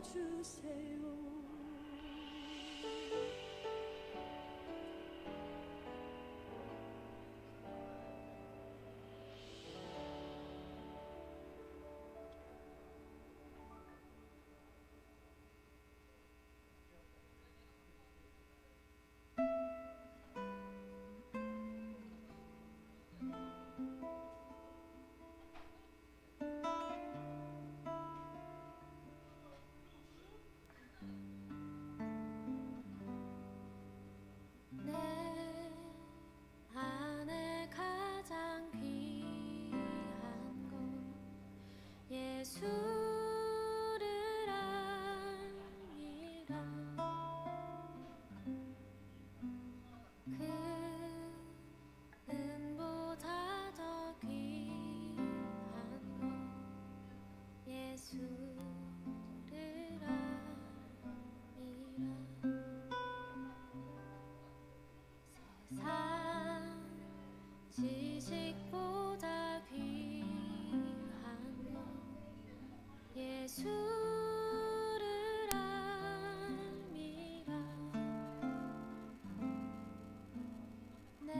주세요. 지식보다 귀한 것 예수를 알미라. 내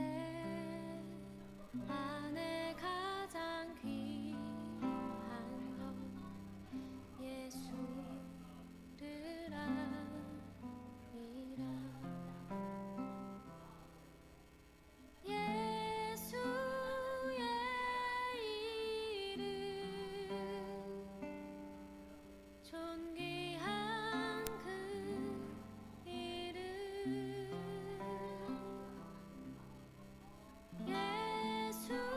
안에 가장 귀한 것 예수를 알미라. 존귀한 그 이름 예수의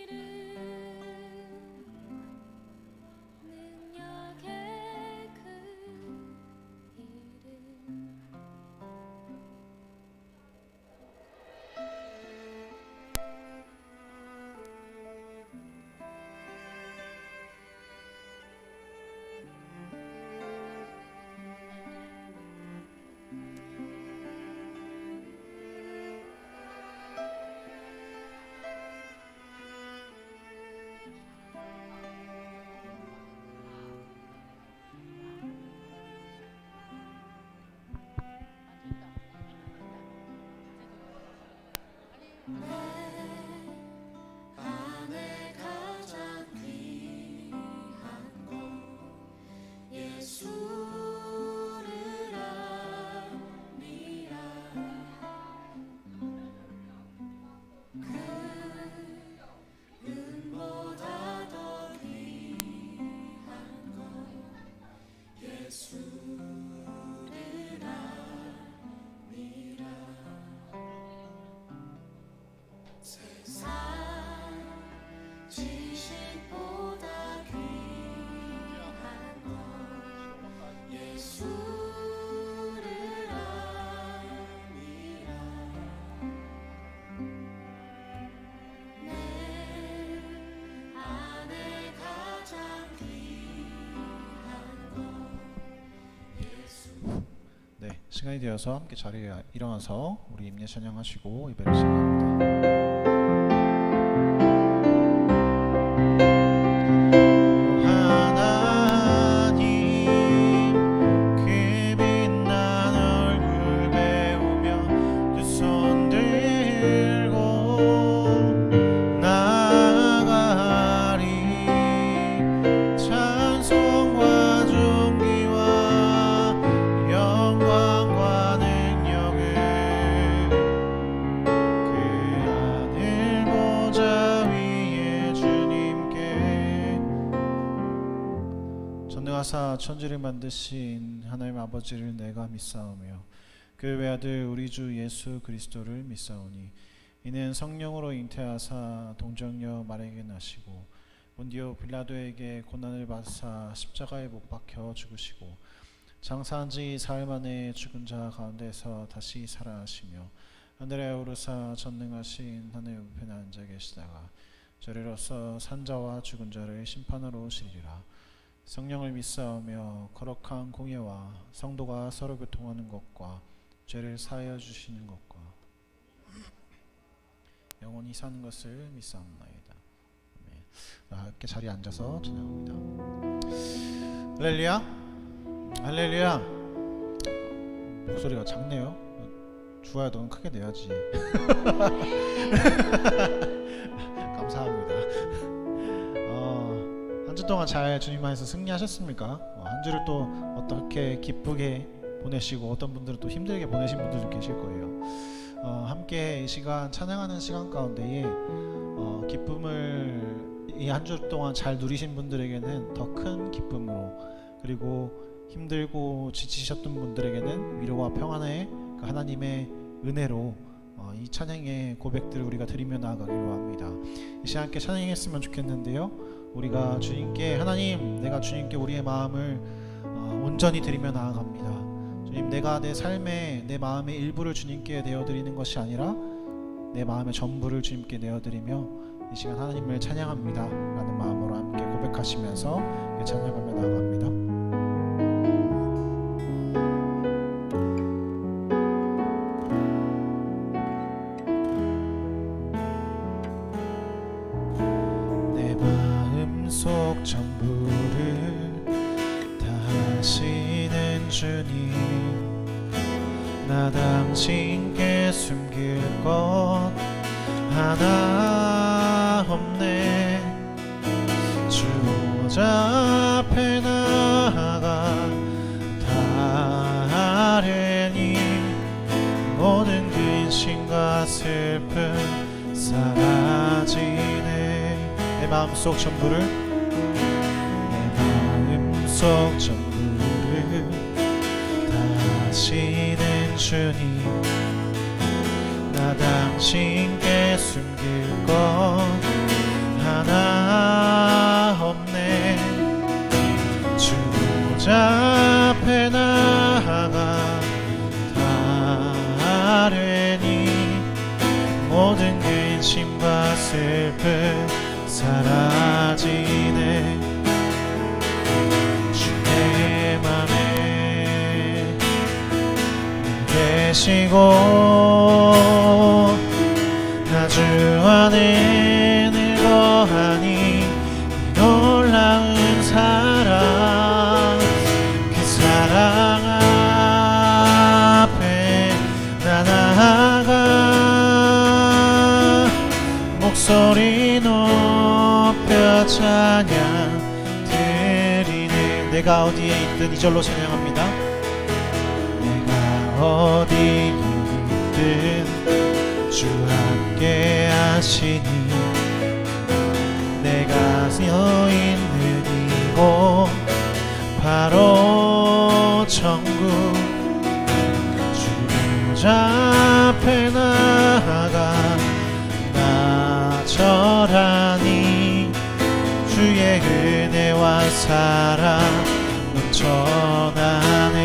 이름 능력의 그 이름. 안에 가장 귀한 것 예수를 알미라. 그 은보다 더 귀한 것 예수를 알미라. 세상 지식보다 귀한 것 예수를 알미라. 내 안에 가장 귀한 것 예수. 네, 시간이 되어서 함께 자리에 일어나서 우리 임례 찬양하시고 예배를 시작합니다. 전능하사 천지를 만드신 하나님 아버지를 내가 믿사오며 그 외아들 우리 주 예수 그리스도를 믿사오니 이는 성령으로 잉태하사 동정녀 마리아에게 나시고 본디오 빌라도에게 고난을 받으사 십자가에 못 박혀 죽으시고 장사한 지 사흘 만에 죽은 자 가운데서 다시 살아나시며 하늘에 오르사 전능하신 하늘 우편에 앉아 계시다가 저리로서 산자와 죽은 자를 심판하러 오시리라. 성령을 믿사오며 거룩한 공예와 성도가 서로 교통하는 것과 죄를 사하여 주시는 것과 영원히 사는 것을 믿사옵나이다. 아멘. 함께 자리에 앉아서 찬양합니다. 할렐루야, 할렐루야. 목소리가 작네요. 주아야, 너는 크게 내야지. 감사합니다. 한 주 동안 잘 주님 안에서 승리하셨습니까? 한 주를 또 어떻게 기쁘게 보내시고 어떤 분들은 또 힘들게 보내신 분들도 계실 거예요. 함께 이 시간 찬양하는 시간 가운데에 기쁨을 이 한 주 동안 잘 누리신 분들에게는 더 큰 기쁨으로, 그리고 힘들고 지치셨던 분들에게는 위로와 평안의 그 하나님의 은혜로 이 찬양의 고백들을 우리가 드리며 나아가기로 합니다. 이 시간 함께 찬양했으면 좋겠는데요, 우리가 주님께, 하나님, 내가 주님께 우리의 마음을 온전히 드리며 나아갑니다. 주님, 내가 내 삶에 내 마음의 일부를 주님께 내어드리는 것이 아니라 내 마음의 전부를 주님께 내어드리며 이 시간 하나님을 찬양합니다 라는 마음으로 함께 고백하시면서 찬양하며 나아갑니다. 속 전부를 다하시는 주님, 나 당신께 숨길 것 하나 없네. 주 보좌 앞에 나아가 다 아뢰니 모든 근심과 슬픔 사라지네. 내 마음속 전부를, 속 전부를 다하시는 주님, 나 당신께 숨길 것 하나 없네. 주 보좌 앞에 나아가 다 아뢰니 모든 근심과 슬픔 사라지네. 계시고 나 주 안에 늘 거하니 놀라운 사랑, 그 사랑 앞에 나 나아가 목소리 높여 찬양 드리네. 내가 어디에 있든 이절로 찬양합니다. 어디 있든 주 함께 하시니 내가 서 있는 이곳 바로 천국. 주 보좌 앞에 나아가 나절하니 주의 은혜와 사랑 넘쳐나네.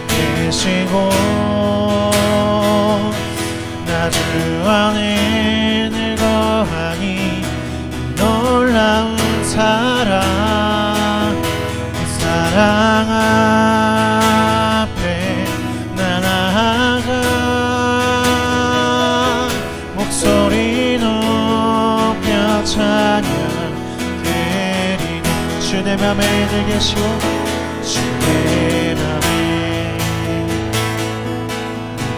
계시고 나 주 안에 늘 거하니 놀라운 사랑, 그 사랑 앞에 나 나아가 목소리 높여 찬양 드리네. 주 내 맘에 늘 계시고 주 내 맘에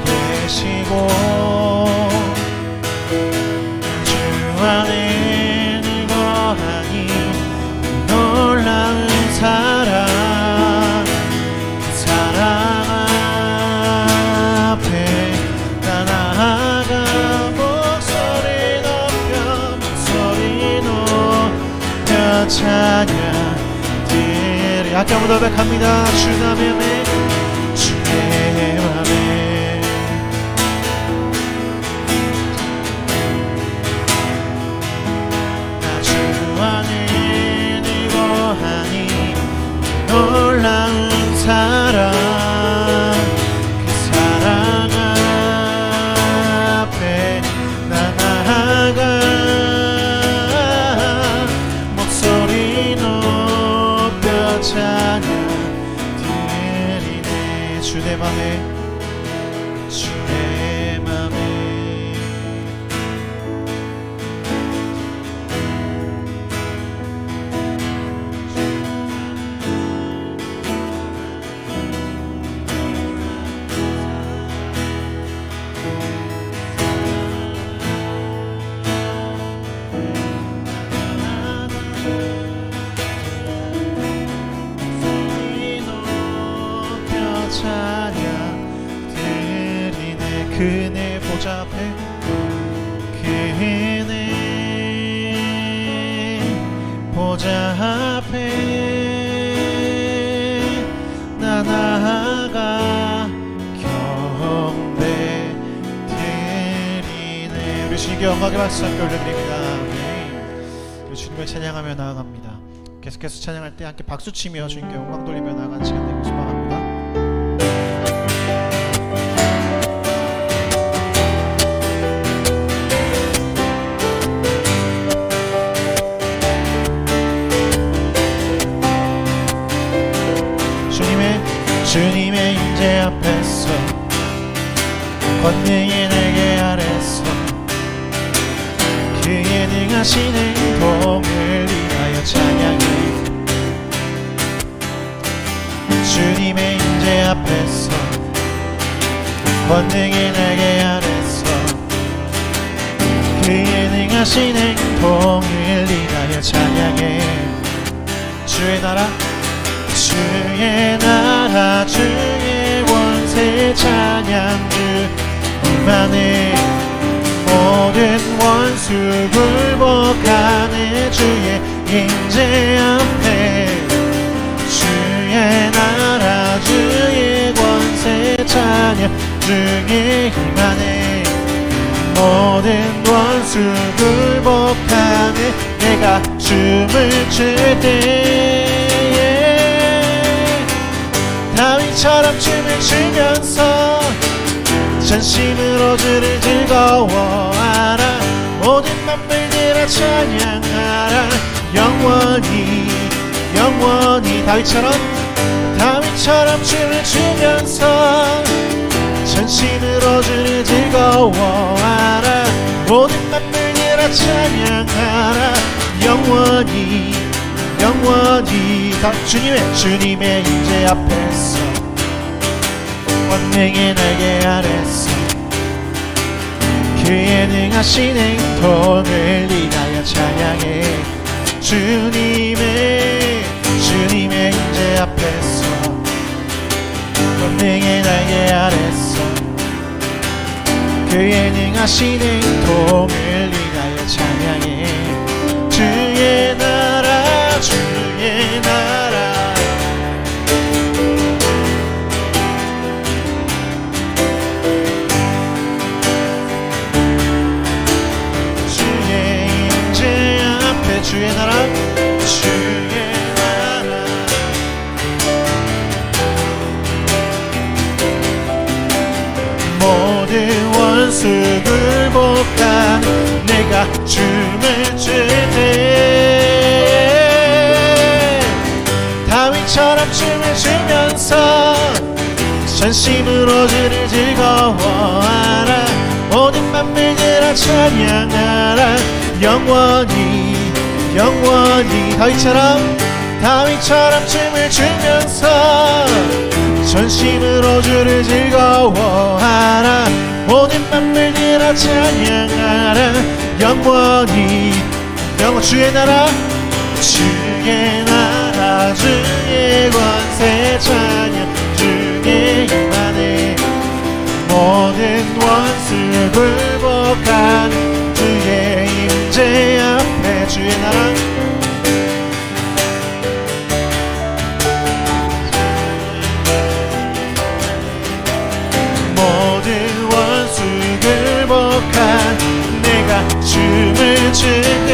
계시고 주 안에 늘 거하니 놀라운 사랑, 그 사랑 앞에 나 나아가 목소리 높여 찬양 드리. 아까 한번 더 고백합니다. 주 내 맘에 주 내 맘에 놀라운 사랑, 그 사랑 앞에 나 나아가 목소리 높여 찬양 드리네. 주 내 맘에 주 내 맘에 찬양 드리네. 그네 보좌 앞에 그네 보좌 앞에 나 나아가 경배 드리네. 우리 주님께 영광의 박수 함께 올려드립니다. 우리 주님을 찬양하며 나아갑니다. 계속해서 찬양할 때 함께 박수치며 주님께 영광 돌리며 나아가는 시간 되길 소망합니다. 주님의 임재 앞에서 권능이 내게 아래서 그의 능하신 행동을 위하여 찬양해. 주님의 임재 앞에서 권능이 내게 아래서 그의 능하신 행동을 위하여 찬양해. 주의 나라 주의 나라 주의 원세 찬양 주님만의 모든 원수 굴복하네. 주의 임재 앞에 주의 나라 주의 권세 찬양 주의 임하네. 모든 원수 굴복하네. 내가 춤을 출 때에 다윗처럼 춤을 추면서 전심으로 주를 즐거워하라. 모든 만물들아 찬양하라. 영원히 영원히 다윗처럼 춤을 추면서 전심으로 주를 즐거워하라. 모든 만물들아 찬양하라. 영원히 영원히 주님의 임재 앞에서 권능이 내게 아래서 그의 능하신 행동을 위하여 찬양해. 주님의 임재 앞에서 권능이 내게 아래서 그의 능하신 행동을 위하여 찬양해. 주의 나라 주의 나라 주의 임재 앞에 주의 나라 주의 나라 모든 원수 굴복한 내가 춤을 출 때 다윗처럼 춤을 추면서 전심으로 주를 즐거워하라. 모든 만물들아 찬양하라. 영원히 영원히 다윗처럼 춤을 추면서 전심으로 주를 즐거워하라. 모든 만물들아 찬양하라. 영원히 주의 나라 주의 나라 주의 권세 찬양 주의 임하네. 모든 원수 굴복한 주의 임재 앞에 주의 나라 모든 원수 굴복한 내가 춤을 출 때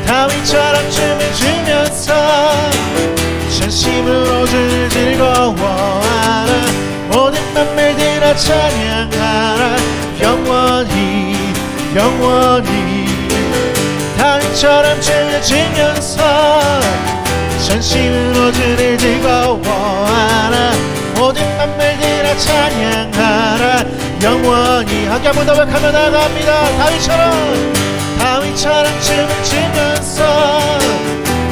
다윗처럼 춤을 추면서 전심으로 주를 즐거워하라. 모든 만물들아 찬양하라. 영원히 영원히 다윗처럼 춤을 추면서 전심으로 주를 즐거워하라. 모든 만물들아 찬양하라. 영원히 함께 한번 더 하며 나아갑니다. 다윗처럼 춤을 추면서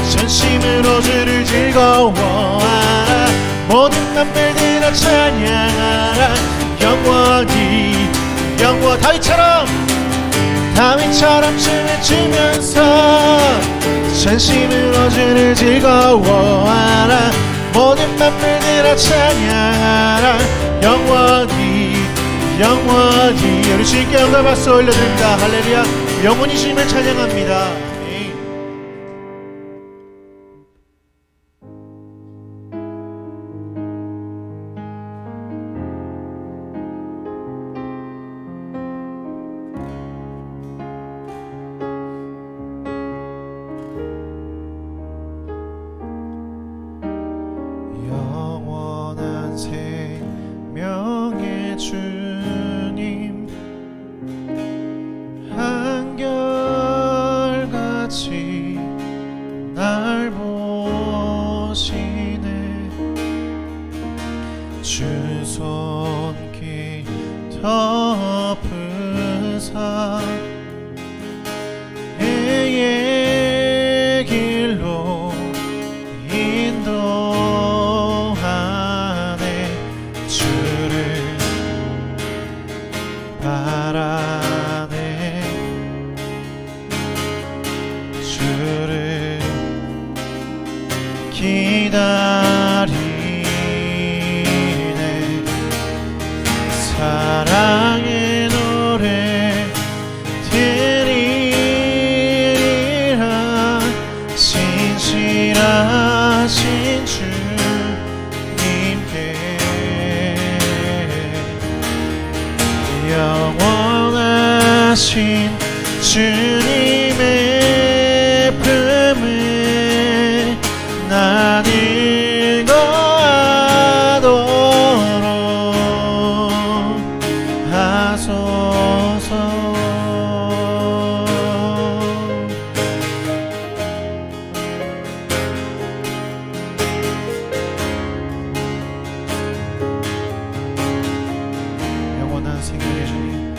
전심으로 주를 즐거워하라. 모든 만물들아 찬양하라. 영원히 다윗처럼 춤을 추면서 전심으로 주를 즐거워하라. 나라 찬양하라. 영원히 영원히. 우리 주님께 영광 박수 올려드립니다. 할렐루야. 영원히 주님을 찬양합니다. 아멘. 영원한 생명의 주님 한결같이 날 보시네. 주 손길 덮으사 해의 길로 인도하네. 주를 바라네. 주를 기다리네. 사랑의 노래 드리리라. 신실하신 주님께 영원하신 주님의 품에 나를 거하도록 하소서. 영원한 생명의 주님,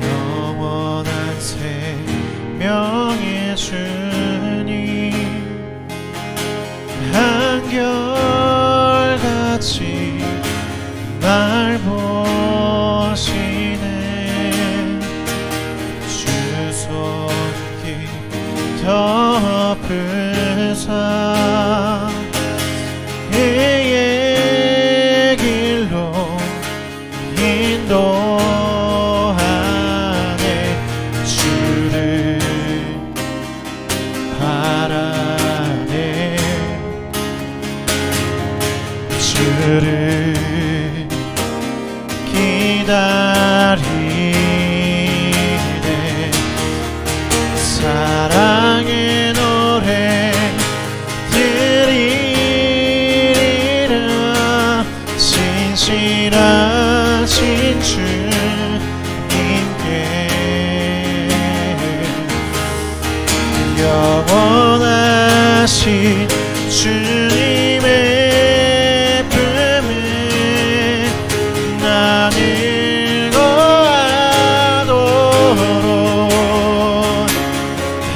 영원한 생명의 주님 한결같이 날 보시네. 주 손길 덮으사 해의 길로 인도하네. 주를 바라네. 주를 기다리네. 사랑의 노래 드리리라. 신실하신 주님께 영원하신 주님의 품에 나를 거하도록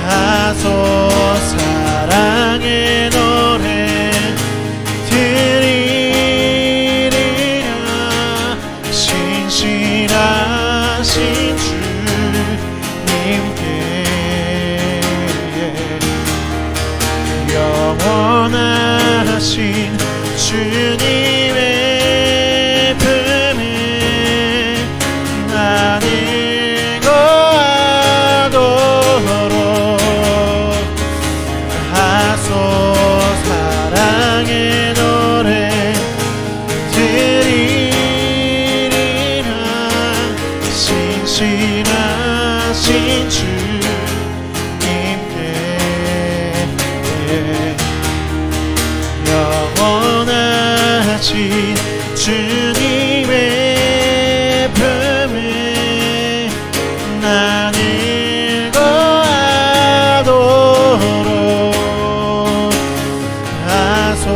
하소서. 사랑의 노래 드리리라. 신실하신 주님께 영원하신 주님의 품에 나를 거하도록 하소서. 사랑의 노래 드리리라. 신실하신 주님께 영원하신 주님의 품에 나를 거하도록 하소서.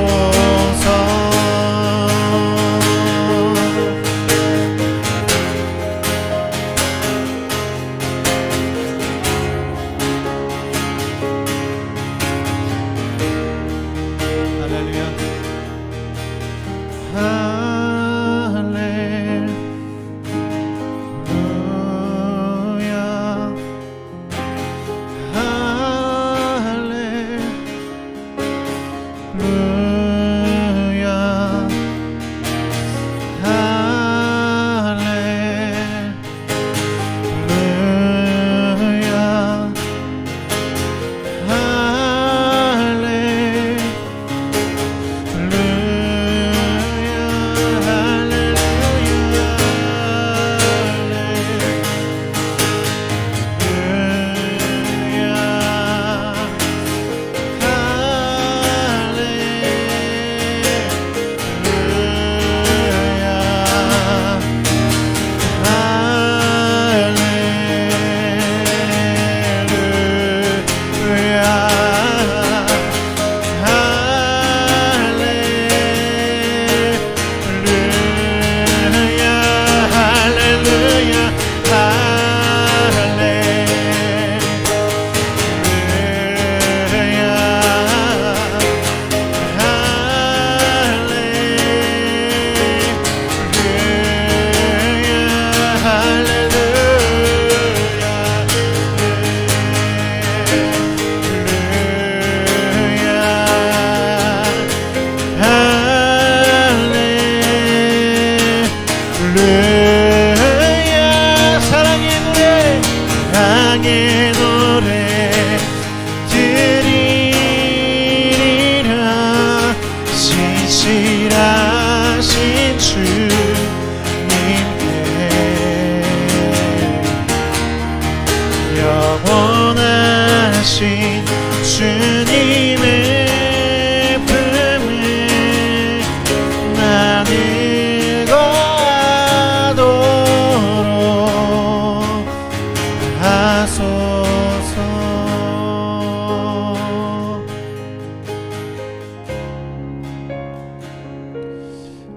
할렐루야.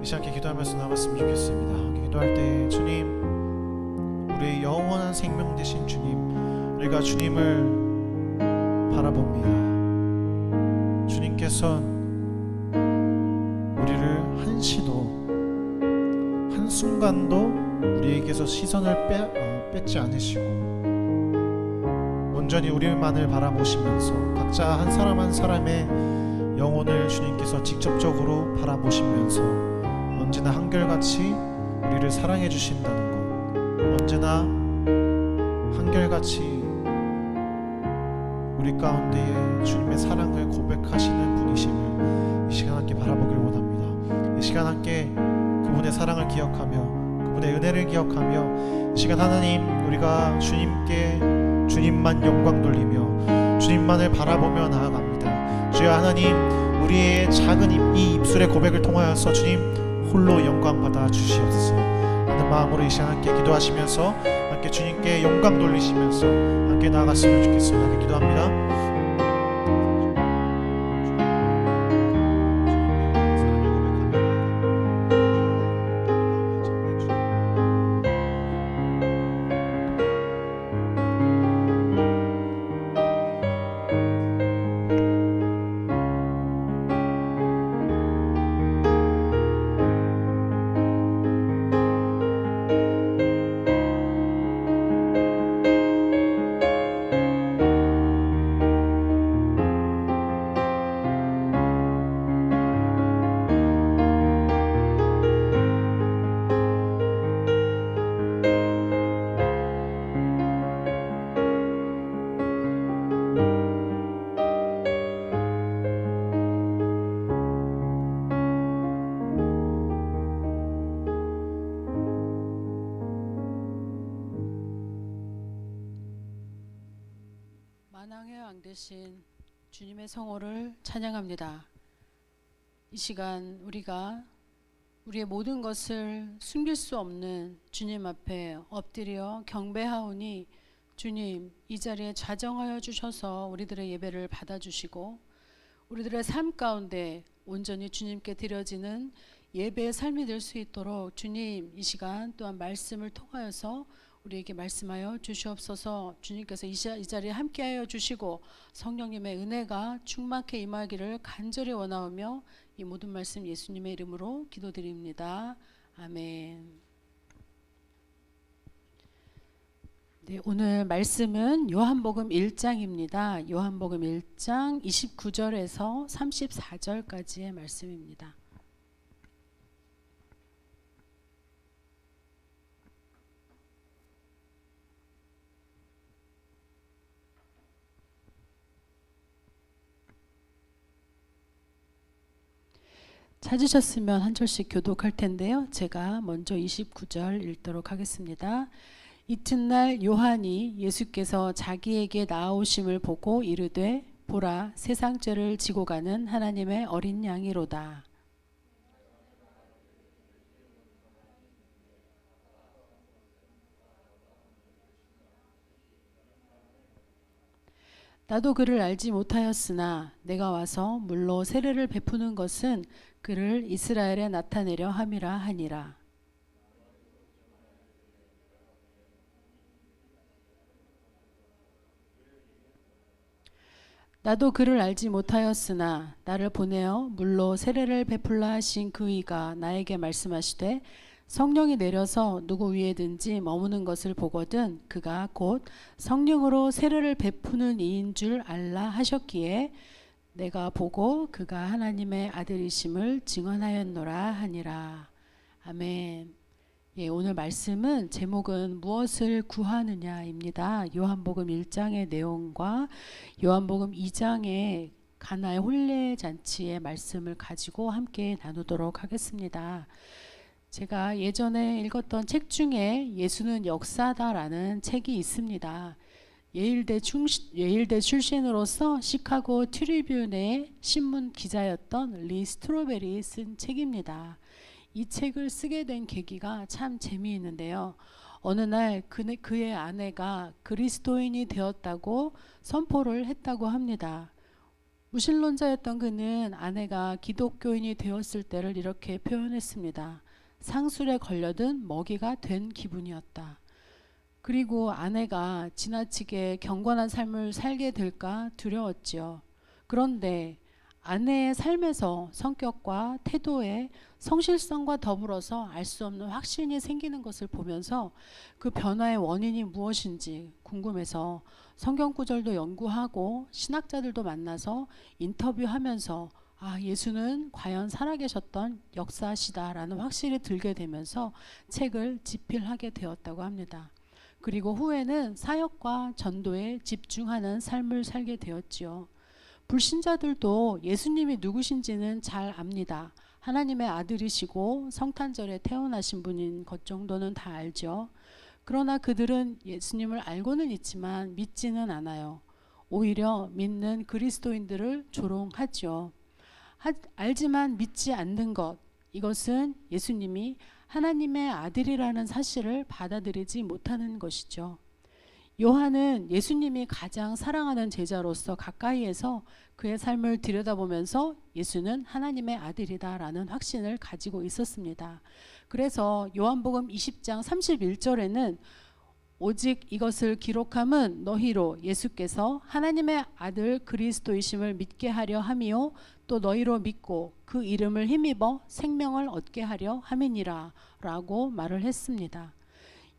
시작해 기도하면서 나갔으면 좋겠습니다. 기도할 때 주님, 우리의 영원한 생명 되신 주님, 우리가 주님을 바라봅니다. 주님께서 우리를 한시도 한순간도 우리에게서 시선을 뺏지 않으시고 온전히 우리만을 바라보시면서 각자 한 사람 한 사람의 영혼을 주님께서 직접적으로 바라보시면서 언제나 한결같이 우리를 사랑해 주신다는 것, 언제나 한결같이 우리 가운데에 주님의 사랑을 고백하시는 분이심을 이 시간 함께 바라보길 원합니다. 이 시간 함께 그분의 사랑을 기억하며 그분의 은혜를 기억하며 이 시간 하나님, 우리가 주님만 영광 돌리며 주님만을 바라보며 나아갑니다. 주여 하나님, 우리의 작은 이 입술의 고백을 통하여서 주님 홀로 영광 받아 주시옵소서 하는 마음으로 이 시간 함께 기도하시면서 함께 주님께 영광 돌리시면서 함께 나아갔으면 좋겠습니다. 함께 기도합니다. 만왕의 왕 되신 주님의 성호를 찬양합니다. 이 시간 우리가 우리의 모든 것을 숨길 수 없는 주님 앞에 엎드려 경배하오니 주님, 이 자리에 좌정하여 주셔서 우리들의 예배를 받아주시고 우리들의 삶 가운데 온전히 주님께 드려지는 예배의 삶이 될 수 있도록 주님, 이 시간 또한 말씀을 통하여서 우리에게 말씀하여 주시옵소서. 주님께서 이 자리에 함께하여 주시고 성령님의 은혜가 충만케 임하기를 간절히 원하오며 이 모든 말씀 예수님의 이름으로 기도드립니다. 아멘. 네, 오늘 말씀은 요한복음 1장입니다. 요한복음 1장 29절에서 34절까지의 말씀입니다. 찾으셨으면 한 절씩 교독할 텐데요. 제가 먼저 29절 읽도록 하겠습니다. 이튿날 요한이 예수께서 자기에게 나아오심을 보고 이르되 보라, 세상 죄를 지고 가는 하나님의 어린 양이로다. 나도 그를 알지 못하였으나 내가 와서 물로 세례를 베푸는 것은 그를 이스라엘에 나타내려 함이라 하니라. 나도 그를 알지 못하였으나 나를 보내어 물로 세례를 베풀라 하신 그 이가 나에게 말씀하시되 성령이 내려서 누구 위에든지 머무는 것을 보거든 그가 곧 성령으로 세례를 베푸는 이인 줄 알라 하셨기에 내가 보고 그가 하나님의 아들이심을 증언하였노라 하니라. 아멘. 예, 오늘 말씀은 제목은 무엇을 구하느냐입니다. 요한복음 1장의 내용과 요한복음 2장의 가나의 혼례 잔치의 말씀을 가지고 함께 나누도록 하겠습니다. 제가 예전에 읽었던 책 중에 예수는 역사다라는 책이 있습니다. 예일대 출신으로서 시카고 트리뷴의 신문 기자였던 리 스트로베리 쓴 책입니다. 이 책을 쓰게 된 계기가 참 재미있는데요. 어느 날 그의 아내가 그리스도인이 되었다고 선포를 했다고 합니다. 무신론자였던 그는 아내가 기독교인이 되었을 때를 이렇게 표현했습니다. 상술에 걸려든 먹이가 된 기분이었다. 그리고 아내가 지나치게 경건한 삶을 살게 될까 두려웠지요. 그런데 아내의 삶에서 성격과 태도에 성실성과 더불어서 알 수 없는 확신이 생기는 것을 보면서 그 변화의 원인이 무엇인지 궁금해서 성경 구절도 연구하고 신학자들도 만나서 인터뷰하면서 예수는 과연 살아계셨던 역사시다라는 확신이 들게 되면서 책을 집필하게 되었다고 합니다. 그리고 후에는 사역과 전도에 집중하는 삶을 살게 되었지요. 불신자들도 예수님이 누구신지는 잘 압니다. 하나님의 아들이시고 성탄절에 태어나신 분인 것 정도는 다 알죠. 그러나 그들은 예수님을 알고는 있지만 믿지는 않아요. 오히려 믿는 그리스도인들을 조롱하죠. 알지만 믿지 않는 것, 이것은 예수님이 하나님의 아들이라는 사실을 받아들이지 못하는 것이죠. 요한은 예수님이 가장 사랑하는 제자로서 가까이에서 그의 삶을 들여다보면서 예수는 하나님의 아들이다라는 확신을 가지고 있었습니다. 그래서 요한복음 20장 31절에는 오직 이것을 기록함은 너희로 예수께서 하나님의 아들 그리스도이심을 믿게 하려 함이요 또 너희로 믿고 그 이름을 힘입어 생명을 얻게 하려 함이니라 라고 말을 했습니다.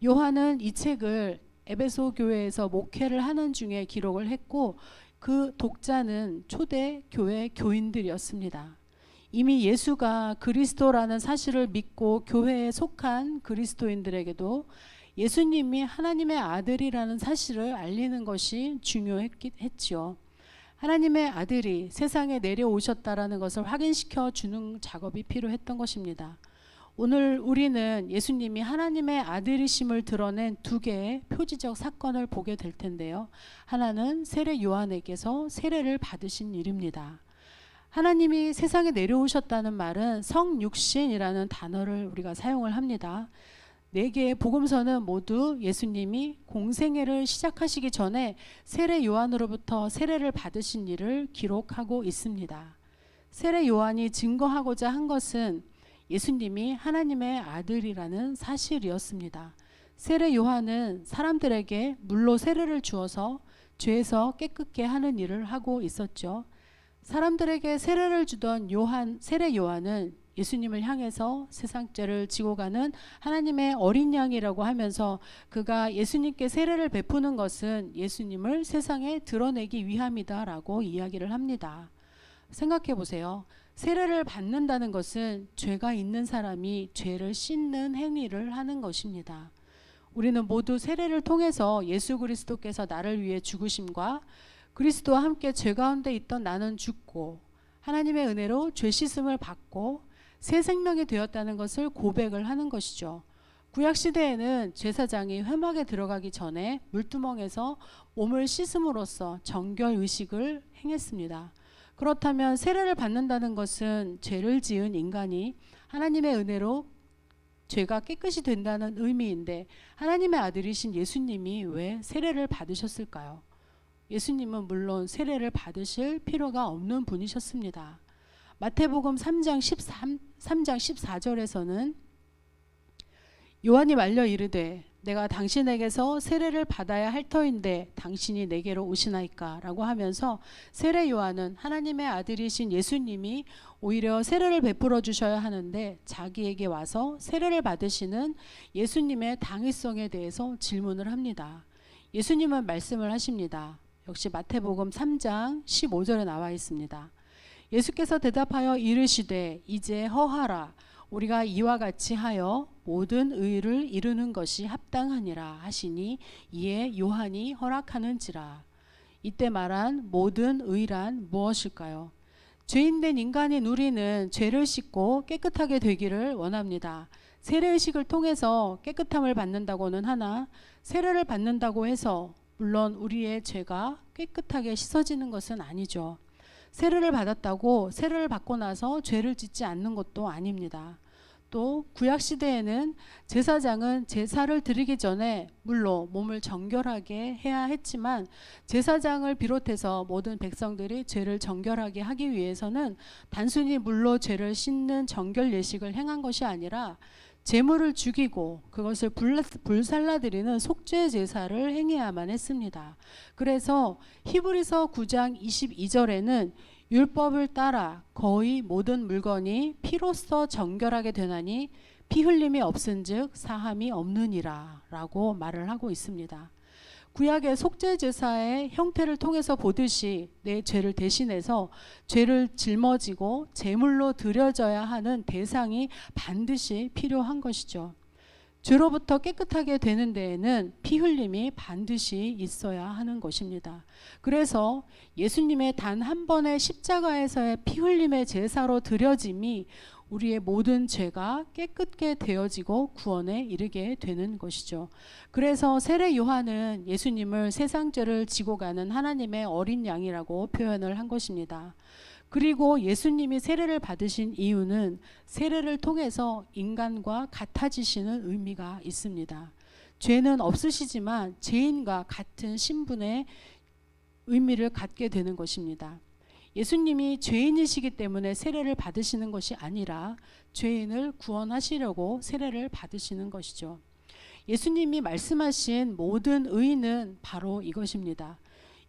요한은 이 책을 에베소 교회에서 목회를 하는 중에 기록을 했고 그 독자는 초대 교회 교인들이었습니다. 이미 예수가 그리스도라는 사실을 믿고 교회에 속한 그리스도인들에게도 예수님이 하나님의 아들이라는 사실을 알리는 것이 중요했지요. 하나님의 아들이 세상에 내려오셨다라는 것을 확인시켜 주는 작업이 필요했던 것입니다. 오늘 우리는 예수님이 하나님의 아들이심을 드러낸 두 개의 표지적 사건을 보게 될 텐데요. 하나는 세례 요한에게서 세례를 받으신 일입니다. 하나님이 세상에 내려오셨다는 말은 성육신이라는 단어를 우리가 사용을 합니다. 4개의 복음서는 모두 예수님이 공생애를 시작하시기 전에 세례 요한으로부터 세례를 받으신 일을 기록하고 있습니다. 세례 요한이 증거하고자 한 것은 예수님이 하나님의 아들이라는 사실이었습니다. 세례 요한은 사람들에게 물로 세례를 주어서 죄에서 깨끗게 하는 일을 하고 있었죠. 사람들에게 세례를 주던 세례 요한은 예수님을 향해서 세상 죄를 지고 가는 하나님의 어린 양이라고 하면서 그가 예수님께 세례를 베푸는 것은 예수님을 세상에 드러내기 위함이다라고 이야기를 합니다. 생각해 보세요. 세례를 받는다는 것은 죄가 있는 사람이 죄를 씻는 행위를 하는 것입니다. 우리는 모두 세례를 통해서 예수 그리스도께서 나를 위해 죽으심과 그리스도와 함께 죄 가운데 있던 나는 죽고 하나님의 은혜로 죄 씻음을 받고 새 생명이 되었다는 것을 고백을 하는 것이죠. 구약시대에는 제사장이 회막에 들어가기 전에 물두멍에서 몸을 씻음으로써 정결의식을 행했습니다. 그렇다면 세례를 받는다는 것은 죄를 지은 인간이 하나님의 은혜로 죄가 깨끗이 된다는 의미인데 하나님의 아들이신 예수님이 왜 세례를 받으셨을까요? 예수님은 물론 세례를 받으실 필요가 없는 분이셨습니다. 마태복음 3장 14절에서는 요한이 말려 이르되 내가 당신에게서 세례를 받아야 할 터인데 당신이 내게로 오시나이까 라고 하면서 세례 요한은 하나님의 아들이신 예수님이 오히려 세례를 베풀어 주셔야 하는데 자기에게 와서 세례를 받으시는 예수님의 당위성에 대해서 질문을 합니다. 예수님은 말씀을 하십니다. 역시 마태복음 3장 15절에 나와 있습니다. 예수께서 대답하여 이르시되 이제 허하라 우리가 이와 같이 하여 모든 의를 이루는 것이 합당하니라 하시니 이에 요한이 허락하는지라. 이때 말한 모든 의란 무엇일까요? 죄인된 인간이 누리는 죄를 씻고 깨끗하게 되기를 원합니다. 세례의식을 통해서 깨끗함을 받는다고는 하나 세례를 받는다고 해서 물론 우리의 죄가 깨끗하게 씻어지는 것은 아니죠. 세례를 받았다고 세례를 받고 나서 죄를 짓지 않는 것도 아닙니다. 또 구약 시대에는 제사장은 제사를 드리기 전에 물로 몸을 정결하게 해야 했지만 제사장을 비롯해서 모든 백성들이 죄를 정결하게 하기 위해서는 단순히 물로 죄를 씻는 정결 예식을 행한 것이 아니라 제물을 죽이고 그것을 불살라드리는 속죄 제사를 행해야만 했습니다. 그래서 히브리서 9장 22절에는 율법을 따라 거의 모든 물건이 피로써 정결하게 되나니 피 흘림이 없은즉 사함이 없느니라 라고 말을 하고 있습니다. 구약의 속죄 제사의 형태를 통해서 보듯이 내 죄를 대신해서 죄를 짊어지고 제물로 드려져야 하는 대상이 반드시 필요한 것이죠. 죄로부터 깨끗하게 되는 데에는 피 흘림이 반드시 있어야 하는 것입니다. 그래서 예수님의 단 한 번의 십자가에서의 피 흘림의 제사로 드려짐이 우리의 모든 죄가 깨끗게 되어지고 구원에 이르게 되는 것이죠. 그래서 세례 요한은 예수님을 세상 죄를 지고 가는 하나님의 어린 양이라고 표현을 한 것입니다. 그리고 예수님이 세례를 받으신 이유는 세례를 통해서 인간과 같아지시는 의미가 있습니다. 죄는 없으시지만 죄인과 같은 신분의 의미를 갖게 되는 것입니다. 예수님이 죄인이시기 때문에 세례를 받으시는 것이 아니라 죄인을 구원하시려고 세례를 받으시는 것이죠. 예수님이 말씀하신 모든 의는 바로 이것입니다.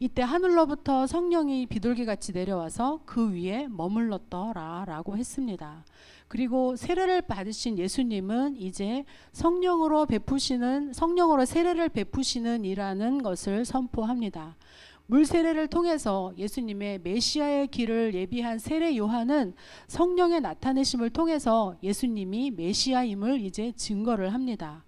이때 하늘로부터 성령이 비둘기같이 내려와서 그 위에 머물렀더라 라고 했습니다. 그리고 세례를 받으신 예수님은 이제 성령으로 세례를 베푸시는 이라는 것을 선포합니다. 물 세례를 통해서 예수님의 메시아의 길을 예비한 세례 요한은 성령의 나타내심을 통해서 예수님이 메시아임을 이제 증거를 합니다.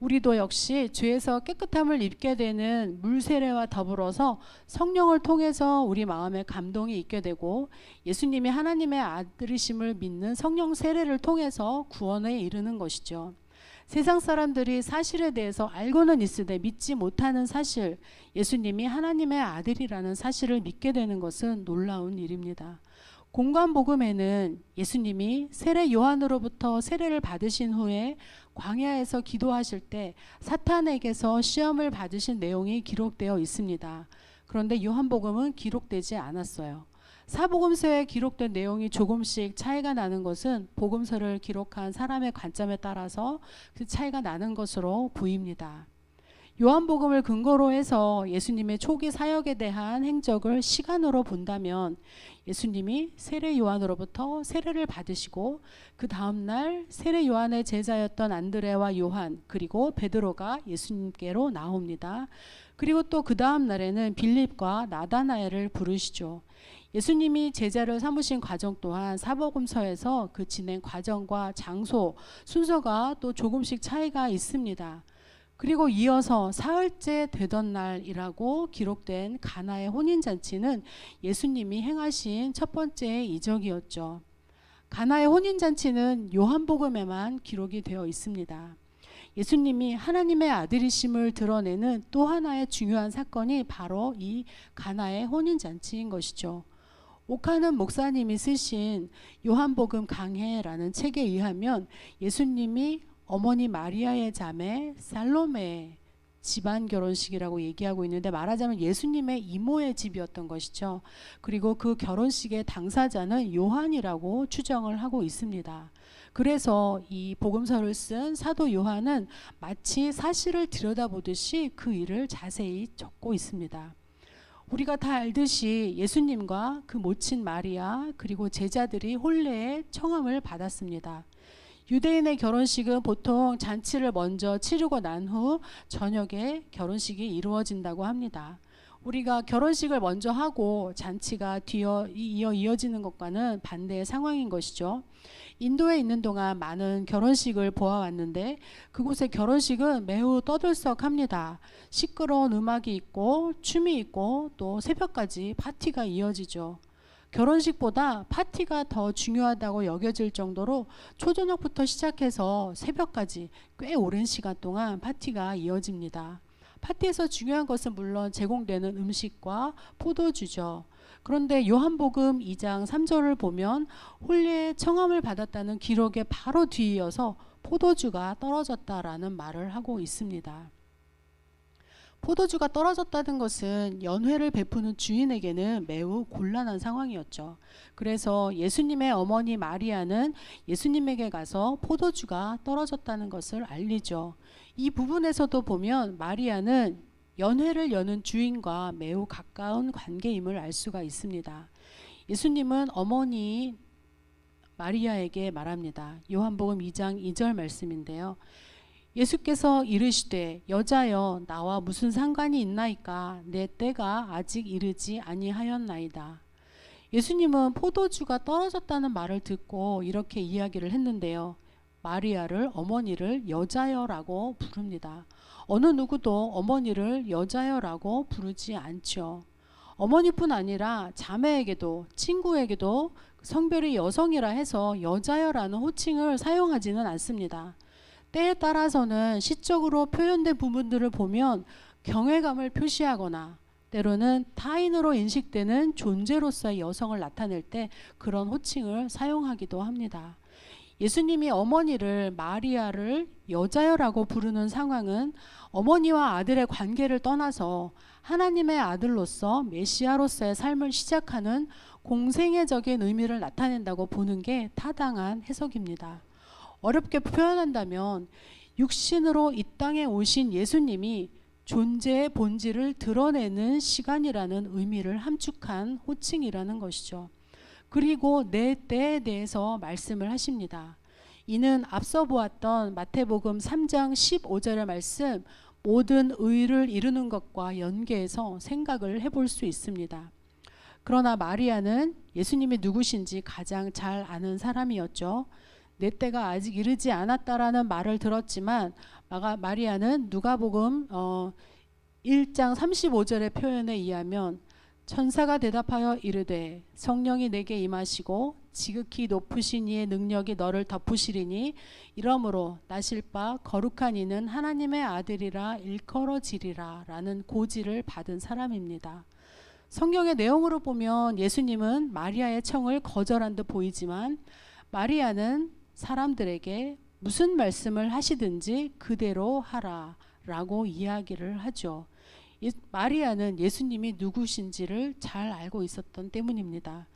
우리도 역시 죄에서 깨끗함을 입게 되는 물 세례와 더불어서 성령을 통해서 우리 마음에 감동이 있게 되고 예수님이 하나님의 아들이심을 믿는 성령 세례를 통해서 구원에 이르는 것이죠. 세상 사람들이 사실에 대해서 알고는 있으되 믿지 못하는 사실, 예수님이 하나님의 아들이라는 사실을 믿게 되는 것은 놀라운 일입니다. 공관복음에는 예수님이 세례 요한으로부터 세례를 받으신 후에 광야에서 기도하실 때 사탄에게서 시험을 받으신 내용이 기록되어 있습니다. 그런데 요한복음은 기록되지 않았어요. 사복음서에 기록된 내용이 조금씩 차이가 나는 것은 복음서를 기록한 사람의 관점에 따라서 그 차이가 나는 것으로 보입니다. 요한복음을 근거로 해서 예수님의 초기 사역에 대한 행적을 시간으로 본다면 예수님이 세례 요한으로부터 세례를 받으시고 그 다음날 세례 요한의 제자였던 안드레와 요한 그리고 베드로가 예수님께로 나옵니다. 그리고 또 그 다음날에는 빌립과 나다나엘을 부르시죠. 예수님이 제자를 삼으신 과정 또한 사복음서에서 그 진행 과정과 장소, 순서가 또 조금씩 차이가 있습니다. 그리고 이어서 사흘째 되던 날이라고 기록된 가나의 혼인잔치는 예수님이 행하신 첫 번째 이적이었죠. 가나의 혼인잔치는 요한복음에만 기록이 되어 있습니다. 예수님이 하나님의 아들이심을 드러내는 또 하나의 중요한 사건이 바로 이 가나의 혼인잔치인 것이죠. 옥하는 목사님이 쓰신 요한복음 강해라는 책에 의하면 예수님이 어머니 마리아의 자매 살로메의 집안 결혼식이라고 얘기하고 있는데 말하자면 예수님의 이모의 집이었던 것이죠. 그리고 그 결혼식의 당사자는 요한이라고 추정을 하고 있습니다. 그래서 이 복음서를 쓴 사도 요한은 마치 사실을 들여다보듯이 그 일을 자세히 적고 있습니다. 우리가 다 알듯이 예수님과 그 모친 마리아 그리고 제자들이 혼례의 청함을 받았습니다. 유대인의 결혼식은 보통 잔치를 먼저 치르고 난 후 저녁에 결혼식이 이루어진다고 합니다. 우리가 결혼식을 먼저 하고 잔치가 이어지는 것과는 반대의 상황인 것이죠. 인도에 있는 동안 많은 결혼식을 보아왔는데 그곳의 결혼식은 매우 떠들썩합니다. 시끄러운 음악이 있고 춤이 있고 또 새벽까지 파티가 이어지죠. 결혼식보다 파티가 더 중요하다고 여겨질 정도로 초저녁부터 시작해서 새벽까지 꽤 오랜 시간 동안 파티가 이어집니다. 파티에서 중요한 것은 물론 제공되는 음식과 포도주죠. 그런데 요한복음 2장 3절을 보면 홀리의 청함을 받았다는 기록의 바로 뒤이어서 포도주가 떨어졌다라는 말을 하고 있습니다. 포도주가 떨어졌다는 것은 연회를 베푸는 주인에게는 매우 곤란한 상황이었죠. 그래서 예수님의 어머니 마리아는 예수님에게 가서 포도주가 떨어졌다는 것을 알리죠. 이 부분에서도 보면 마리아는 연회를 여는 주인과 매우 가까운 관계임을 알 수가 있습니다. 예수님은 어머니 마리아에게 말합니다. 요한복음 2장 2절 말씀인데요. 예수께서 이르시되 여자여 나와 무슨 상관이 있나이까 내 때가 아직 이르지 아니하였나이다. 예수님은 포도주가 떨어졌다는 말을 듣고 이렇게 이야기를 했는데요. 마리아를 어머니를 여자여라고 부릅니다. 어느 누구도 어머니를 여자여라고 부르지 않죠. 어머니뿐 아니라 자매에게도 친구에게도 성별이 여성이라 해서 여자여라는 호칭을 사용하지는 않습니다. 때에 따라서는 시적으로 표현된 부분들을 보면 경외감을 표시하거나 때로는 타인으로 인식되는 존재로서의 여성을 나타낼 때 그런 호칭을 사용하기도 합니다. 예수님이 어머니를 마리아를 여자여라고 부르는 상황은 어머니와 아들의 관계를 떠나서 하나님의 아들로서 메시아로서의 삶을 시작하는 공생애적인 의미를 나타낸다고 보는 게 타당한 해석입니다. 어렵게 표현한다면 육신으로 이 땅에 오신 예수님이 존재의 본질을 드러내는 시간이라는 의미를 함축한 호칭이라는 것이죠. 그리고 내 때에 대해서 말씀을 하십니다. 이는 앞서 보았던 마태복음 3장 15절의 말씀 모든 의를 이루는 것과 연계해서 생각을 해볼 수 있습니다. 그러나 마리아는 예수님이 누구신지 가장 잘 아는 사람이었죠. 내 때가 아직 이르지 않았다라는 말을 들었지만 마리아는 누가복음 1장 35절의 표현에 의하면 천사가 대답하여 이르되 성령이 내게 임하시고 지극히 높으신 이의 능력이 너를 덮으시리니 이러므로 나실 바 거룩한 이는 하나님의 아들이라 일컬어지리라 라는 고지를 받은 사람입니다. 성경의 내용으로 보면 예수님은 마리아의 청을 거절한 듯 보이지만 마리아는 사람들에게 무슨 말씀을 하시든지 그대로 하라 라고 이야기를 하죠. 마리아는 예수님이 누구신지를 잘 알고 있었던 때문입니다.